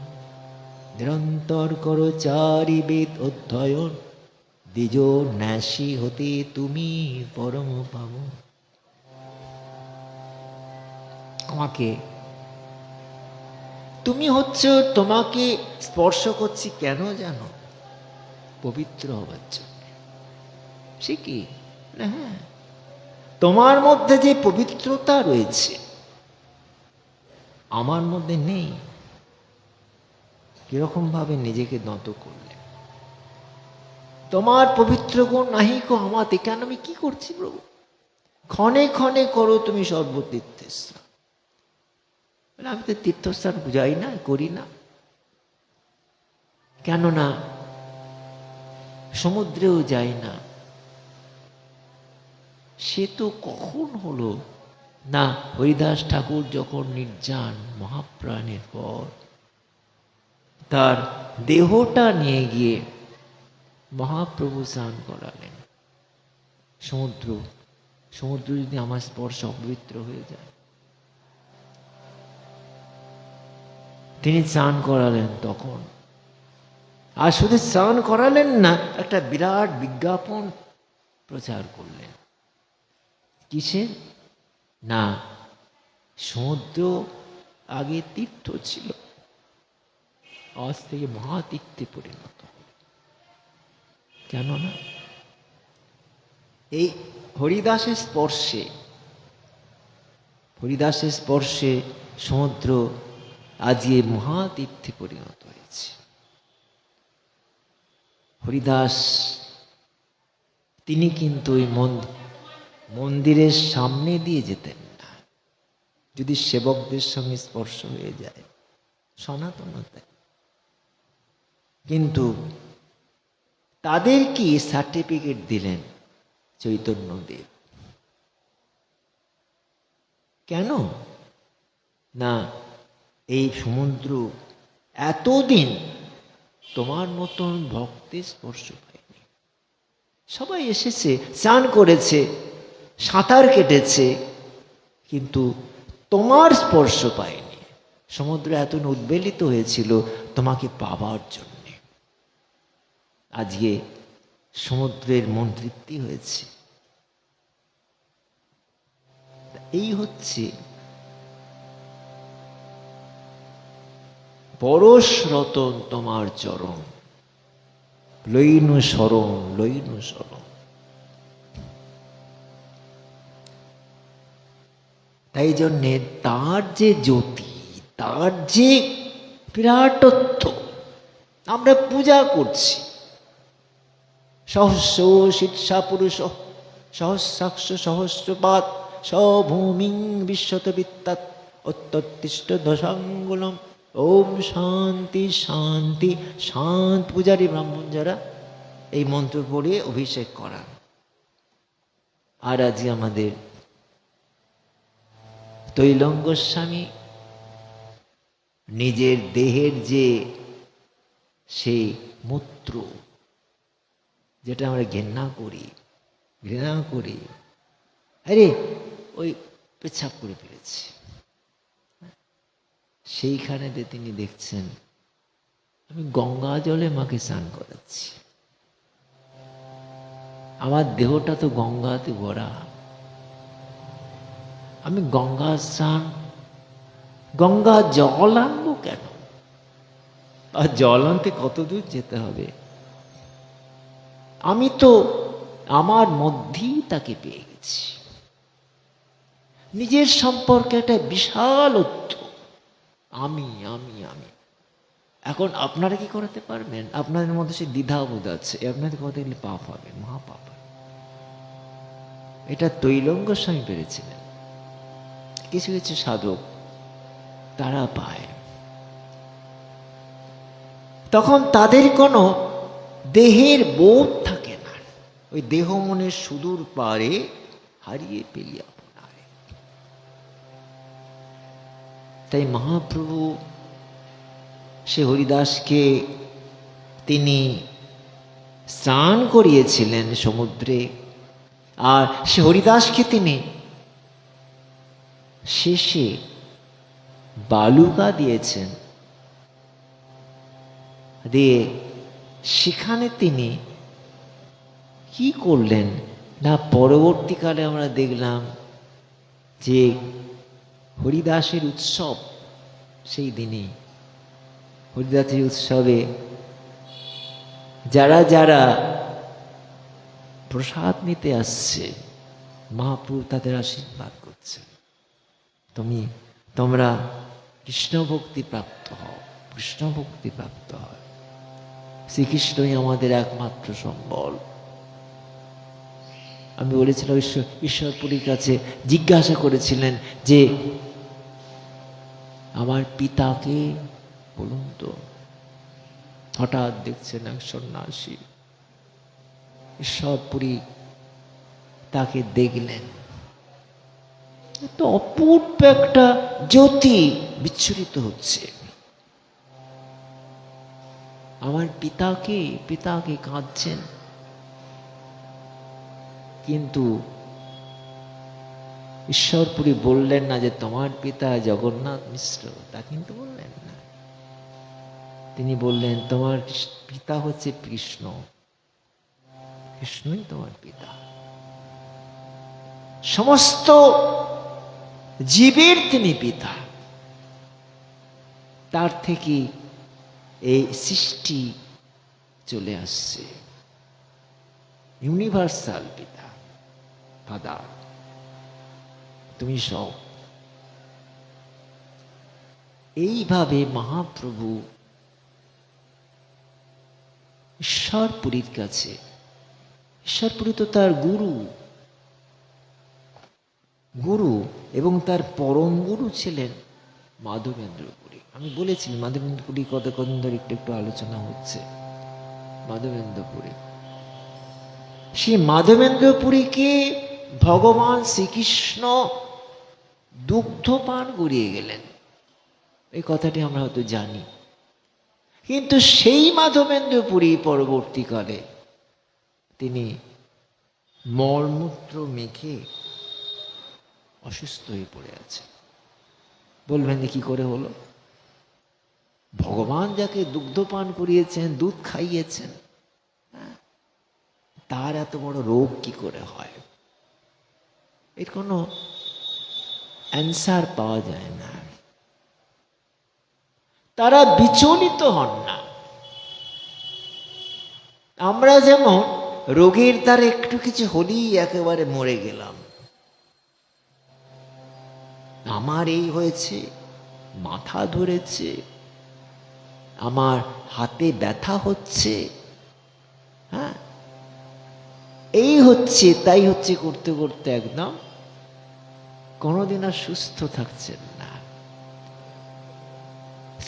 নিরন্তর করো চারি বেদ অধ্যয়ন, দ্বিজ ন্যাসী হতে তুমি পরম পাবন। আমাকে তুমি হচ্ছে, তোমাকে স্পর্শ করছি কেন জানো? পবিত্র হবার জন্য। সে কি? হ্যাঁ, তোমার মধ্যে যে পবিত্রতা রয়েছে আমার মধ্যে নেই, কিরকম ভাবে নিজেকে নত করলেন। তোমার পবিত্র গুণ নাহিক আমাতে, কেন আমি কি করছি প্রভু? ক্ষণে ক্ষণে করো তুমি সর্বতীর্থস্থান। আমি তো তীর্থস্থান যাই না, করি না। কেননা সমুদ্রেও যাই না। সে তো কখন হলো না, হরিদাস ঠাকুর যখন নির্জান মহাপ্রাণের পর তার দেহটা নিয়ে গিয়ে মহাপ্রভু স্নান করালেন। সমুদ্র সমুদ্র যদি আমার স্পর্শ অপবিত্র হয়ে যায়, তিনি স্নান করালেন তখন। আর শুধু স্নান করালেন না, একটা বিরাট বিজ্ঞাপন প্রচার করলেন। কিসের? না, সমুদ্র আগে তীর্থ ছিল, আজ থেকে মহাতীর্থে পরিণত হবে। কেননা এই হরিদাসের স্পর্শে সমুদ্র আজকে মহাতীর্থে পরিণত হয়েছে। হরিদাস তিনি কিন্তু ওই মন্দিরের সামনে দিয়ে যেতেন না, যদি সেবকদের সঙ্গে স্পর্শ হয়ে যায়, সনাতনতায়। কিন্তু তাদের কি সার্টিফিকেট দিলেন চৈতন্যদেব। কেন না, এই সমুদ্র এতদিন তোমার মতন ভক্তের স্পর্শ পায়নি। সবাই এসেছে, স্নান করেছে, সাঁতার কেটেছে, কিন্তু তোমার স্পর্শ পায়নি। সমুদ্র এত উদ্বেলিত হয়েছিল তোমাকে পাবার জন্য। আজকে সমুদ্রের মন তৃপ্তি হয়েছে। এই হচ্ছে পরশ রতন তোমার চরণ, লইনু শরণ, লইনু শরণ। তাই জন্যে তার যে জ্যোতি, তার যে বিরাটত্ব আমরা পূজা করছি। সহস্র শীর্ষা পুরুষ সহস্রাক্ষ সহস্রপাত সভূমিং বিশ্বত বিত্তাৎ অত্যুত্তিষ্ঠ দশাঙ্গুলম। ওম শান্তি শান্তি শান্ত। পূজারী ব্রাহ্মণ যারা এই মন্ত্র পড়ে অভিষেক করান। আর আজকে আমাদের তৈলঙ্গ গোস্বামী নিজের দেহের যে সেই মূত্র, যেটা আমরা ঘৃণা করি, আরে ওই পেছাব করে ফেলেছি, সেইখানেতে তিনি দেখছেন আমি গঙ্গা জলে মাকে স্নান করাচ্ছি। আমার দেহটা তো গঙ্গাতে ভরা, আমি গঙ্গা স্নান, গঙ্গা জল আনবো কেন? আর জল আনতে কত দূর যেতে হবে? আমি তো আমার মধ্যেই তাকে পেয়ে গেছি। নিজের সম্পর্কে একটা বিশাল আমি আমি আমি। এখন আপনারা কি করতে পারবেন? আপনাদের মধ্যে সেই দ্বিধাবোধ আছে, আপনাদের কথা গেলে পাপ হবে, মহাপাপ। এটা তৈলঙ্গ গোস্বামী পেরেছিলেন। কিছু কিছু সাধক তারা পায়, তখন তাদের কোনো দেহের বোধ থাকে না। ওই দেহ মনের সুদূর পারে হারিয়ে পেলি আপনারে। তাই মহাপ্রভু সে হরিদাসকে তিনি স্নান করিয়েছিলেন সমুদ্রে, আর সে হরিদাসকে তিনি শেষে বালুকা দিয়েছেন, দিয়ে সেখানে তিনি কি করলেন না, পরবর্তীকালে আমরা দেখলাম যে হরিদাসের উৎসব, সেই দিনে হরিদাসের উৎসবে যারা যারা প্রসাদ নিতে আসছে, মহাপ্রভু তাদের আশীর্বাদ করছে, তোমরা কৃষ্ণ ভক্তি প্রাপ্ত হও, কৃষ্ণ ভক্তি প্রাপ্ত হয়। শ্রীকৃষ্ণই আমাদের একমাত্র সম্বল। আমি বলেছিলাম ঈশ্বরপুরীর কাছে জিজ্ঞাসা করেছিলেন যে আমার পিতাকে বলুন তো। হঠাৎ দেখছেন এক সন্ন্যাসী ঈশ্বরপুরী তাকে দেখলেন, তো অপূর্ব একটা জ্যোতি বিচ্ছুরিত হচ্ছে। আমার পিতাকে কাঁদছেন, কিন্তু ঈশ্বরপুরী বললেন না যে তোমার পিতা জগন্নাথ মিশ্র, তা কিন্তু বললেন না। তিনি বললেন তোমার পিতা হচ্ছে কৃষ্ণ, কৃষ্ণই তোমার পিতা। সমস্ত জীবের তিনি পিতা, তার থেকে এই সৃষ্টি চলে আসছে। ইউনিভার্সাল পিতা, ফাদার, তুমি সব। এইভাবে মহাপ্রভু ঈশ্বরপুরীর কাছে, ঈশ্বরপুরী তো তার গুরু এবং তার পরম গুরু ছিলেন মাধবেন্দ্রপুরী। আমি বলেছি মাধবেন্দ্রপুরী কতদিন ধরে একটু আলোচনা হচ্ছে। মাধবেন্দ্রপুরী, সেই মাধবেন্দ্রপুরীকে ভগবান শ্রীকৃষ্ণ দুগ্ধপান করিয়ে গেলেন, এই কথাটি আমরা হয়তো জানি। কিন্তু সেই মাধবেন্দ্রপুরী পরবর্তীকালে তিনি মলমূত্র মেখে অসুস্থ হয়ে পড়ে আছে। বলবেন যে কি করে হলো? ভগবান যাকে দুগ্ধপান করিয়েছেন, দুধ খাইয়েছেন, তার এত বড় রোগ কি করে হয়? এর কোনো অ্যান্সার পাওয়া যায় না। তারা বিচলিত হন না। আমরা যেমন রোগের দ্বারা একটু কিছু হলেই একেবারে মরে গেলাম, আমার এই হয়েছে, মাথা ধরেছে, আমার হাতে ব্যথা হচ্ছে, হ্যাঁ এই হচ্ছে তাই হচ্ছে করতে করতে একদম কোনোদিন আর সুস্থ থাকছেন না।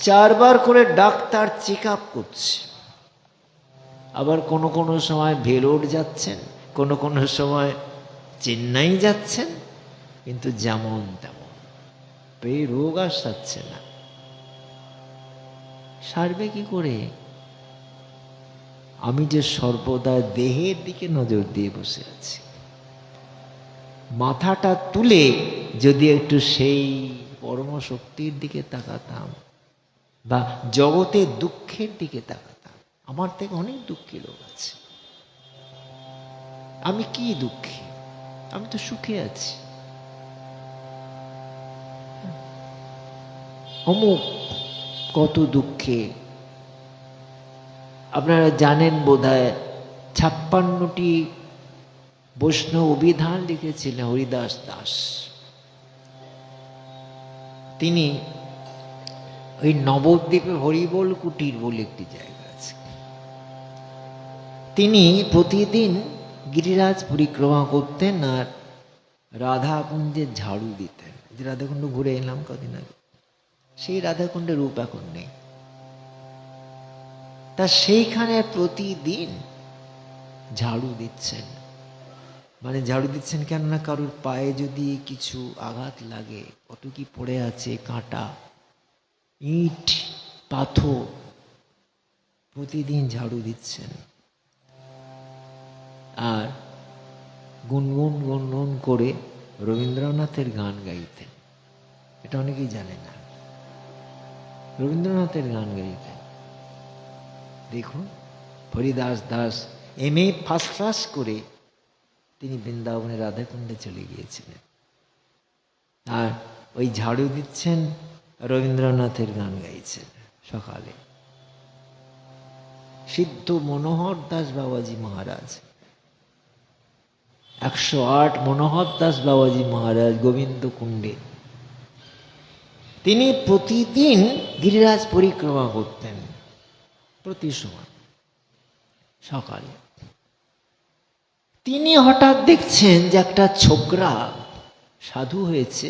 4 বার করে ডাক্তার চেক আপ করছে। আবার কোনো সময় ভেলোর যাচ্ছেন, কোনো সময় চেন্নাই যাচ্ছেন, কিন্তু যেমন তেমন এই রোগ আর সারছে না। সারবে কি করে? আমি যে সর্বদা দেহের দিকে নজর দিয়ে বসে আছি, মাথাটা তুলে যদি একটু সেই পরম শক্তির দিকে তাকাতাম বা জগতের দুঃখের দিকে তাকাতাম। আমার থেকে অনেক দুঃখী লোক আছে, আমি কি দুঃখী? আমি তো সুখে আছি। অমুক কত দুঃখে। আপনারা জানেন বোধহয় 56টি বৈষ্ণব অভিধান লিখেছিলেন হরিদাস দাস। তিনি ওই নবদ্বীপে হরিবোল কুটির বলে একটি জায়গা আছে, তিনি প্রতিদিন গিরিরাজ পরিক্রমা করতেন আর রাধাকুণ্ডে ঝাড়ু দিতেন। যে রাধাকুণ্ড ঘুরে এলাম কদিন আগে, সেই রাধাকুণ্ডের রূপ এখন নেই। তা সেইখানে প্রতিদিন ঝাড়ু দিচ্ছেন। মানে ঝাড়ু দিচ্ছেন কেননা কারোর পায়ে যদি কিছু আঘাত লাগে, কত কি পড়ে আছে, কাঁটা, ইট, পাথর, প্রতিদিন ঝাড়ু দিচ্ছেন। আর গুনগুন গুনগুন করে রবীন্দ্রনাথের গান গাইতেন। এটা অনেকেই জানে না, রবীন্দ্রনাথের গান গাইতেন। দেখুন, Haridas Das MA first class করে তিনি বৃন্দাবনে রাধাকুণ্ডে চলে গিয়েছিলেন, আর ওই ঝাড়ু দিচ্ছেন, রবীন্দ্রনাথের গান গাইছেন সকালে। সিদ্ধ মনোহর দাস বাবাজি মহারাজ, 108 মনোহর দাস বাবাজি মহারাজ গোবিন্দ কুণ্ডে, তিনি প্রতিদিন গিরিরাজ পরিক্রমা করতেন, প্রতি সময় সকালে। তিনি হঠাৎ দেখছেন যে একটা ছোকরা সাধু হয়েছে,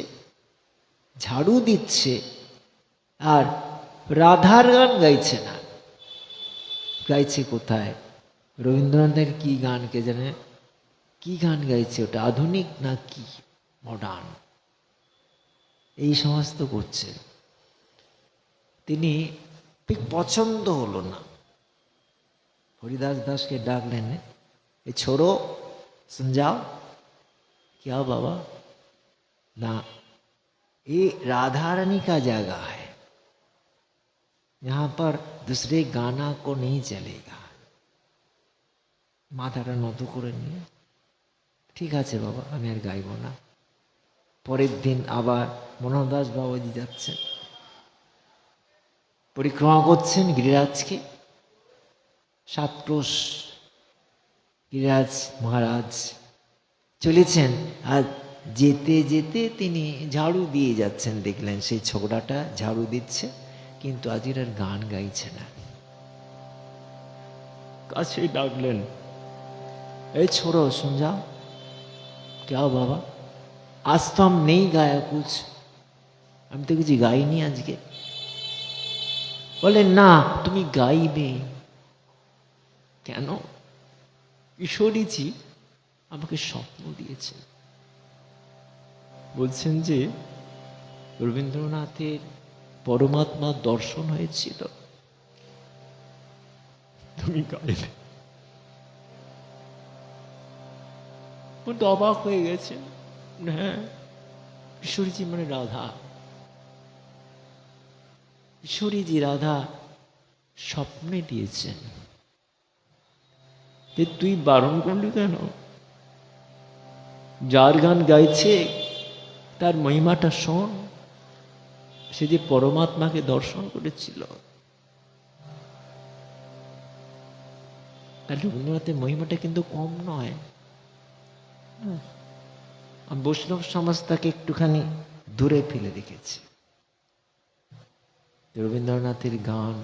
ঝাড়ু দিচ্ছে, আর রাধার গান গাইছে না। গাইছে কোথায়? রবীন্দ্রনাথের কি গান কে জানে? কি গান গাইছে ওটা? আধুনিক না কি মডার্ন, এই সমস্ত করছে। তিনি ঠিক পছন্দ হলো না। হরিদাস দাসকে ডাকলেন, এ ছোড়ো सुन जाओ। क्या बाबा? ना, ये राधा रानी का जगह है, यहाँ पर दूसरे गाना को नहीं चलेगा। মাথাটা নত করে নিয়ে, ঠিক আছে বাবা, আমি আর গাইব না। পরের দিন আবার মনোহরদাস বাবাজি যাচ্ছেন, পরিক্রমা করছেন গিরিরাজকে। 7 ক্রোশ গিরিরাজ মহারাজ চলেছেন, আর যেতে যেতে তিনি ঝাড়ু দিয়ে যাচ্ছেন। দেখলেন সেই ছোকরাটা ঝাড়ু দিচ্ছে, কিন্তু আজকের আর গান গাইছে না। কাছে ডাকলেন, এই छोड़ो सुन जाओ। क्या बाबा? आज तो हम नहीं गाया कुछ, আমি তো কিছু গাইনি আজকে। বলে না, তুমি গাইবে। কেন? ঈশ্বরীজি আমাকে স্বপ্ন দিয়েছেন, বলছেন যে রবীন্দ্রনাথের পরমাত্মার দর্শন হয়েছিল, তুমি গাইবে। তো অবাক হয়ে গেছে। হ্যাঁ, ঈশ্বরীজি মানে রাধা। ঈশ্বরীজি রাধা স্বপ্নে দিয়েছেন। তুই বারণ করলি কেন? যার গান গাইছে তার মহিমাটা শোন। সে যে পরমাত্মাকে দর্শন করেছিল। তার রবীন্দ্রনাথের মহিমাটা কিন্তু কম নয়। বৈষ্ণব সমাজ তাকে একটুখানি দূরে ফেলে রেখেছে। রবীন্দ্রনাথের গান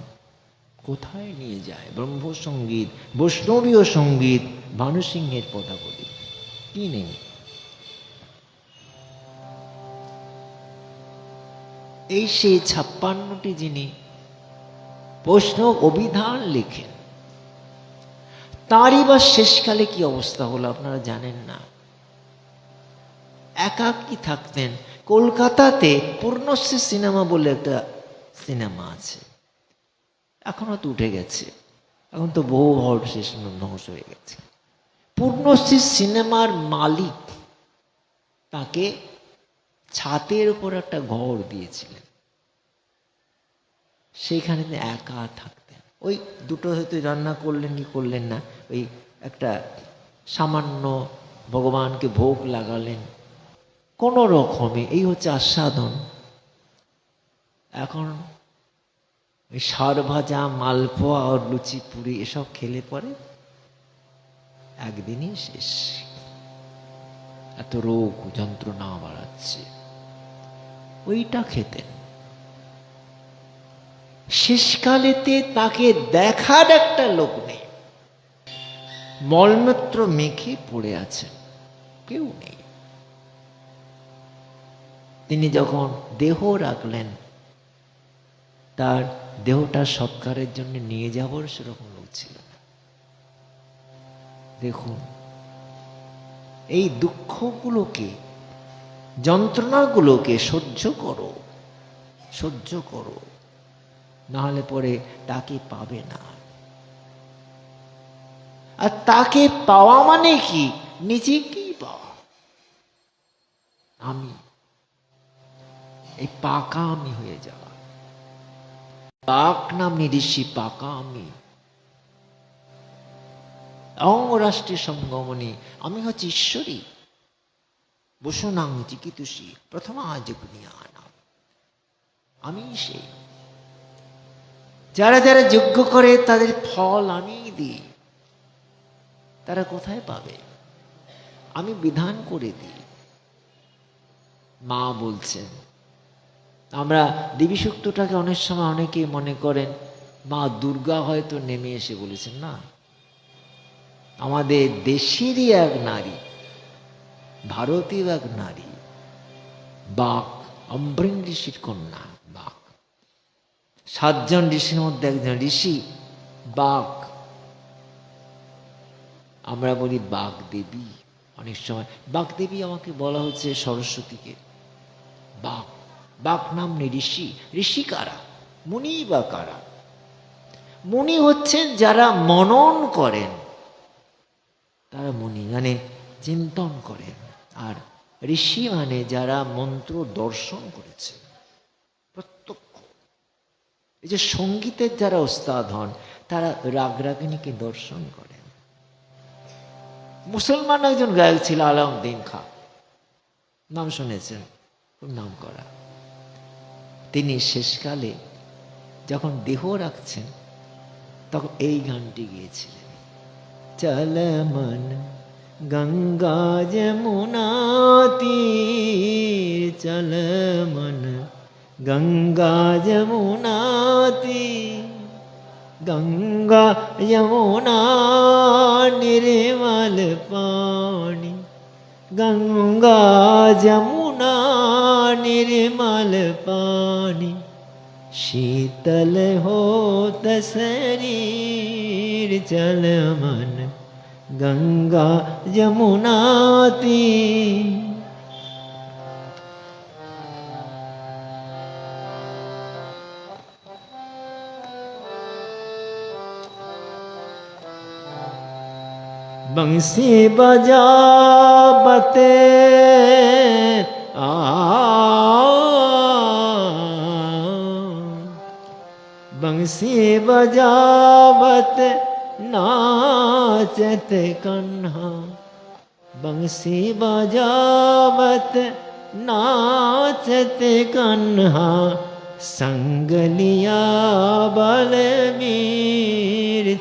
কোথায় নিয়ে যায়? ব্রহ্মসঙ্গীত, বৈষ্ণবীয় সঙ্গীত, ভানু সিংহের পদাবলী কি নেই? এই সেই 56টি যিনি বৈষ্ণব অভিধান লেখেন, তাঁরই বা শেষকালে কি অবস্থা হলো আপনারা জানেন না। একাকী থাকতেন। কলকাতাতে পূর্ণশ্রী সিনেমা বলে একটা সিনেমা আছে, এখনো তো উঠে গেছে, এখন তো বহু হল শেষ ধ্বংস হয়ে গেছে। পূর্ণশ্রী সিনেমার মালিক তাকে ছাদের উপর একটা ঘর দিয়েছিলেন, সেইখানে একা থাকতেন। ওই দুটো হয়তো রান্না করলেন কি করলেন না, ওই একটা সামান্য ভগবানকে ভোগ লাগালেন কোনো রকমে, এই হচ্ছে আস্বাদন। এখন ওই সার ভাজা, মালপোয়া আর লুচি পুরি এসব খেলে পরে একদিনই শেষ। এত রোগ যন্ত্রণা বাড়াচ্ছে, ওইটা খেতেন। শেষকালেতে তাকে দেখার একটা লোক নেই, মলমূত্র মেখে পড়ে আছেন, কেউ নেই। তিনি যখন দেহ রাখলেন, তার দেহটা সৎকারের জন্য নিয়ে যাবার সেরকম লোক ছিল না। দেখুন, এই দুঃখগুলোকে, যন্ত্রণাগুলোকে সহ্য করো, সহ্য করো, নাহলে পরে তাকে পাবে না। আর তাকে পাওয়া মানে কি? নিজেকেই পাওয়া। আমি, এই পাকা আমি হয়ে যাওয়া। পাক নামনি ঋষি পাকা আমি, অঙ্গরাষ্ট্রীয় সঙ্গমণি, আমি হচ্ছে ঈশ্বরী। বসুনাং চিকিতুষী প্রথমা যজ্ঞানাম, আমি সেই। যারা যারা যজ্ঞ করে তাদের ফল আমি দিই। তারা কোথায় পাবে? আমি বিধান করে দিই। মা বলছেন, আমরা দেবী সূক্তটাকে অনেক সময় অনেকেই মনে করেন মা দুর্গা হয়তো নেমে এসে বলেছেন, না, আমাদের দেশেরই এক নারী, ভারতীয় এক নারী, বাক, অম্বরীণ ঋষির কন্যা বাক। 7 জন ঋষির মধ্যে একজন ঋষি বাক। আমরা বলি বাক দেবী, অনেক সময় বাক দেবী আমাকে বলা হচ্ছে সরস্বতীকে। বাক, বাক নাম নেই ঋষি। ঋষি কারা? মুনি বা কারা? মুনি হচ্ছেন যারা মনন করেন, তারা মুনি মানে চিন্তন করেন। আর ঋষি মানে যারা মন্ত্র দর্শন করেছেন প্রত্যক্ষ। এই যে সঙ্গীতের যারা ওস্তাদ হন, তারা রাগ রাগিনীকে দর্শন করেন। মুসলমান একজন গায়ক ছিল আলাউদ্দিন খাঁ, নাম শুনেছেন, খুব নাম করা। তিনি শেষকালে যখন দেহ রাখছেন তখন এই গানটি গিয়েছিলেন, চল মন গঙ্গা যমুনা তীর, চল মন গঙ্গা যমুনা তীর, গঙ্গা যমুনা निर्मल पानी, गंगा जमुना निर्मल पानी, शीतल होत शरीर, चल मन गंगा जमुना तीर। बंसी बजावते बंसी बजावत नाचत कन्हा, बंसी बजावत नाचत कन्हा, संग लिया बलवीर,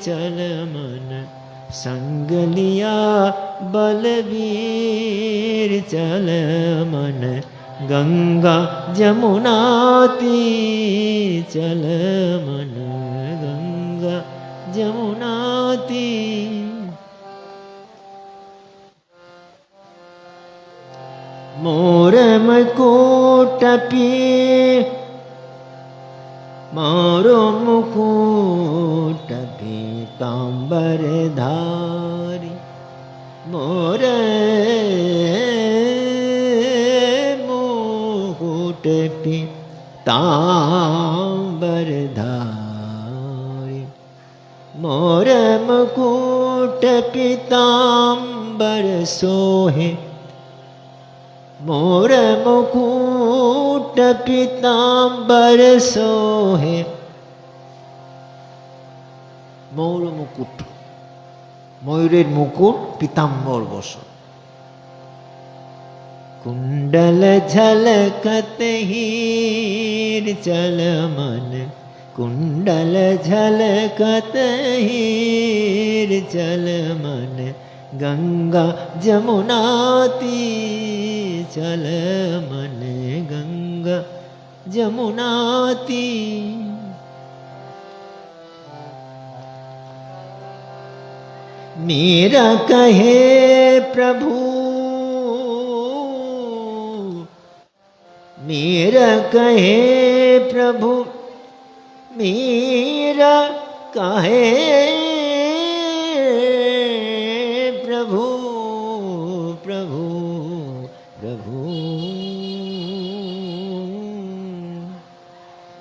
चल मन संग लिया बलवीर, चल मन गंगा जमुना तीर, चल मन गंगा जमुना तीर। मोर मुकुट मोरो मुकुट पीतांबर धारी, मोर मुकुट पीतांबर धारी, मोर मुकुट पीतांबर सोहे, मोर मुकुट पीतांबर सोहे, ময়ূর মুকুট, ময়ূরের মুকুট পীতাম্বর বসন, কুণ্ডল ঝলকত हीर, चल मन कुंडल झलकत हीर, चल मन गंगा जमुना तीर, चल मन गंगा जमुना तीर। मेरा कहे प्रभु, मेरा कहे प्रभु, मेरा कहे प्रभु, प्रभु प्रभु,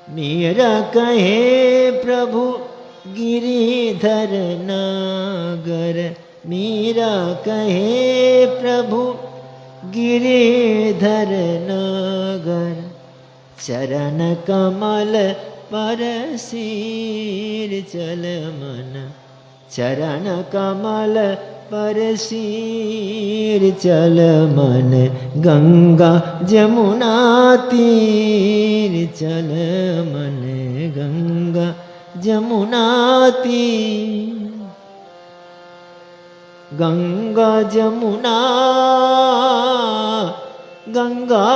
मेरा कहे प्रभु गिरिधर नागर, मेरा कहे प्रभु गिरिधर नागर, चरण कमल पर सिर, चल मन चरण कमल पर सिर, चल मन गंगा जमुना तीर, चल मन गंगा जमुना तीर। गंगा जमुना गंगा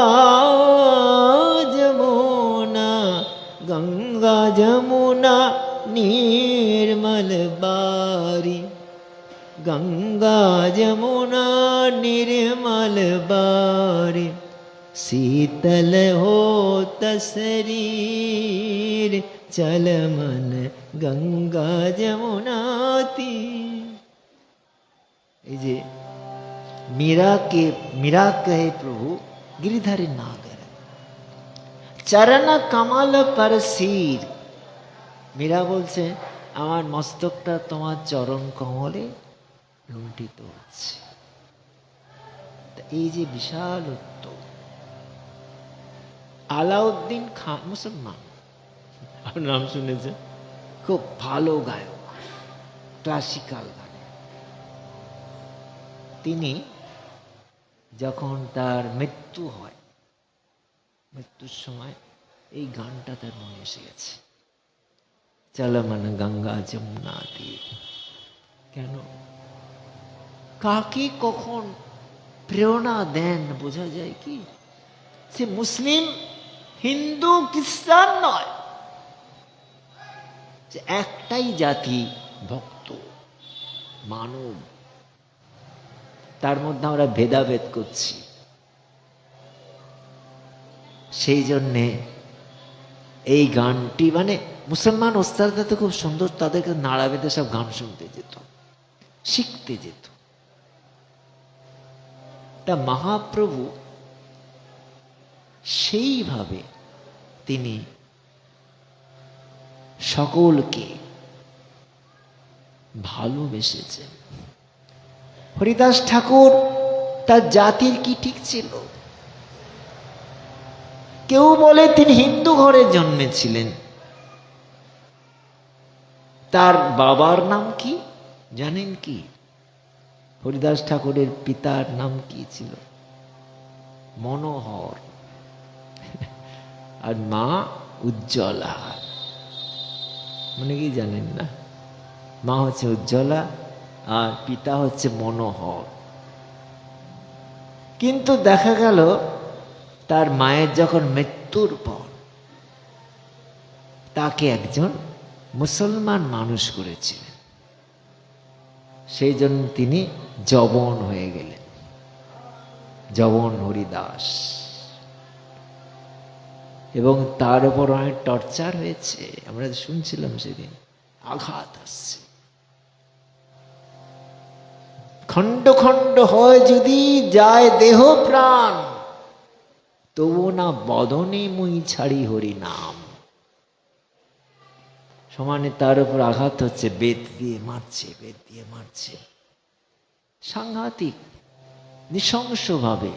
जमुना গঙ্গা যমুনা নির্মল বারি, গঙ্গা যমুনা निर्मल बारी, शीतल होत शरीर चल मन गंगा যমুনা तीर। এই যে मीरा कहे प्रभु गिरिधारी नागर, चरण कमल पर सिर। मीरा বলছে আমার মস্তকটা তোমার চরণ কমলে লুণ্ঠিত হচ্ছে। এই যে বিশাল উত্তর। আলাউদ্দিন খান মুসলমান, আপনার নাম শুনেছেন, খুব ভালো গায়ক, ক্লাসিক্যাল গানে। তিনি যখন তার মৃত্যু হয়, মৃত্যুর সময় এই গানটা তার মনে এসে গেছে, চল মন গঙ্গা যমুনা তীর। কেন, কাকে কখন প্রেরণা দেন বোঝা যায় কি? সে মুসলিম, হিন্দু, খ্রিস্টান নয়, যে একটাই জাতি, ভক্ত মানব। তার মধ্যে আমরা ভেদাভেদ করছি। সেই জন্যে এই গানটি, মানে মুসলমান ওস্তাদরা তো খুব সুন্দর, তাদেরকে নাড়া বেঁধে সব গান শুনতে যেত, শিখতে যেত। তা মহাপ্রভু সেইভাবে তিনি সকলকে ভালোবেসেছেন। হরিদাস ঠাকুর তার জাতির কি ঠিক ছিল? কেউ বলে তিনি হিন্দু ঘরে জন্মেছিলেন। তার বাবার নাম কি জানেন কি? হরিদাস ঠাকুরের পিতার নাম কি ছিল? মনোহর। আর মা উজ্জ্বলা। মানে কি জানেন না? মা হচ্ছে উজ্জ্বলা আর পিতা হচ্ছে মনোহর। কিন্তু দেখা গেল তার মায়ের যখন মৃত্যুর পর তাকে একজন মুসলমান মানুষ করেছিলেন, সেই জন্য তিনি যবন হয়ে গেলেন, যবন হরিদাস। এবং তার উপর অনেক টর্চার হয়েছে, আমরা শুনছিলাম সেদিন, আঘাত আসছে। খণ্ড খণ্ড হয় যদি যায় দেহ প্রাণ, তবু না বদনে মুই ছাড়ি হরি নাম। সমানে তার উপর আঘাত হচ্ছে, বেত দিয়ে মারছে, বেত দিয়ে মারছে, সাংঘাতিক নৃশংসভাবে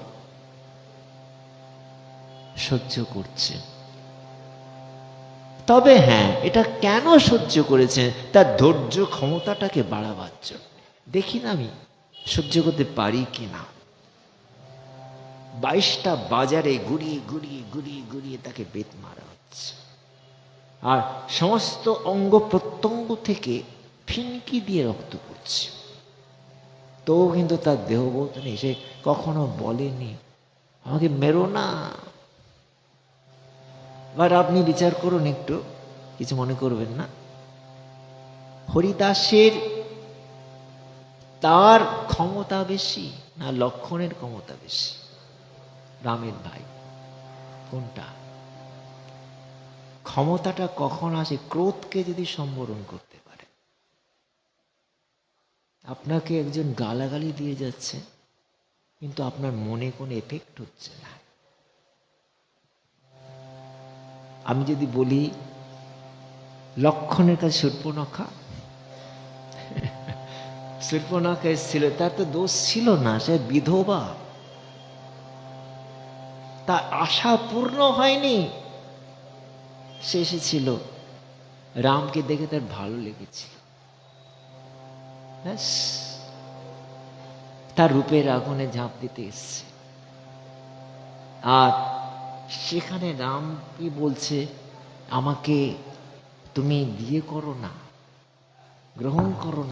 সহ্য করছে। তবে হ্যাঁ, এটা কেন সহ্য করেছে? তার ধৈর্য ক্ষমতাটাকে বাড়াবার জন্য। দেখি না আমি সহ্য করতে পারি কিনা। 22টা বাজারে ঘুরিয়ে ঘুরিয়ে ঘুরিয়ে ঘুরিয়ে তাকে বেত মারা হচ্ছে, আর সমস্ত অঙ্গ প্রত্যঙ্গ থেকে ফিনকি দিয়ে রক্ত পড়ছে। তো কিন্তু তার দেহবোধ নেই, সে কখনো বলেনি আমাকে মেরো না। এবার আপনি বিচার করুন একটু, কিছু মনে করবেন না। হরিদাসের তার ক্ষমতা বেশি না লক্ষণের ক্ষমতা বেশি? রামের ভাই, কোনটা? ক্ষমতাটা কখন আসে? ক্রোধকে যদি সম্বরণ করতে পারে। আপনাকে একজন গালাগালি দিয়ে যাচ্ছে, কিন্তু আপনার মনে কোনো এফেক্ট হচ্ছে না। আমি যদি বলি লক্ষণের কাছে শূর্পণখা, শূর্পণখা এসেছিল, তার তো দোষ ছিল না, সে বিধবা, তার আশা পূর্ণ হয়নি। সে এসেছিল, রামকে দেখে তার ভালো লেগেছিল, তার রূপের আগুনে ঝাঁপ দিতে এসছে। আর সেখানে রাম কি বলছে, আমাকে তুমি বিয়ে করো না, গ্রহণ করো না।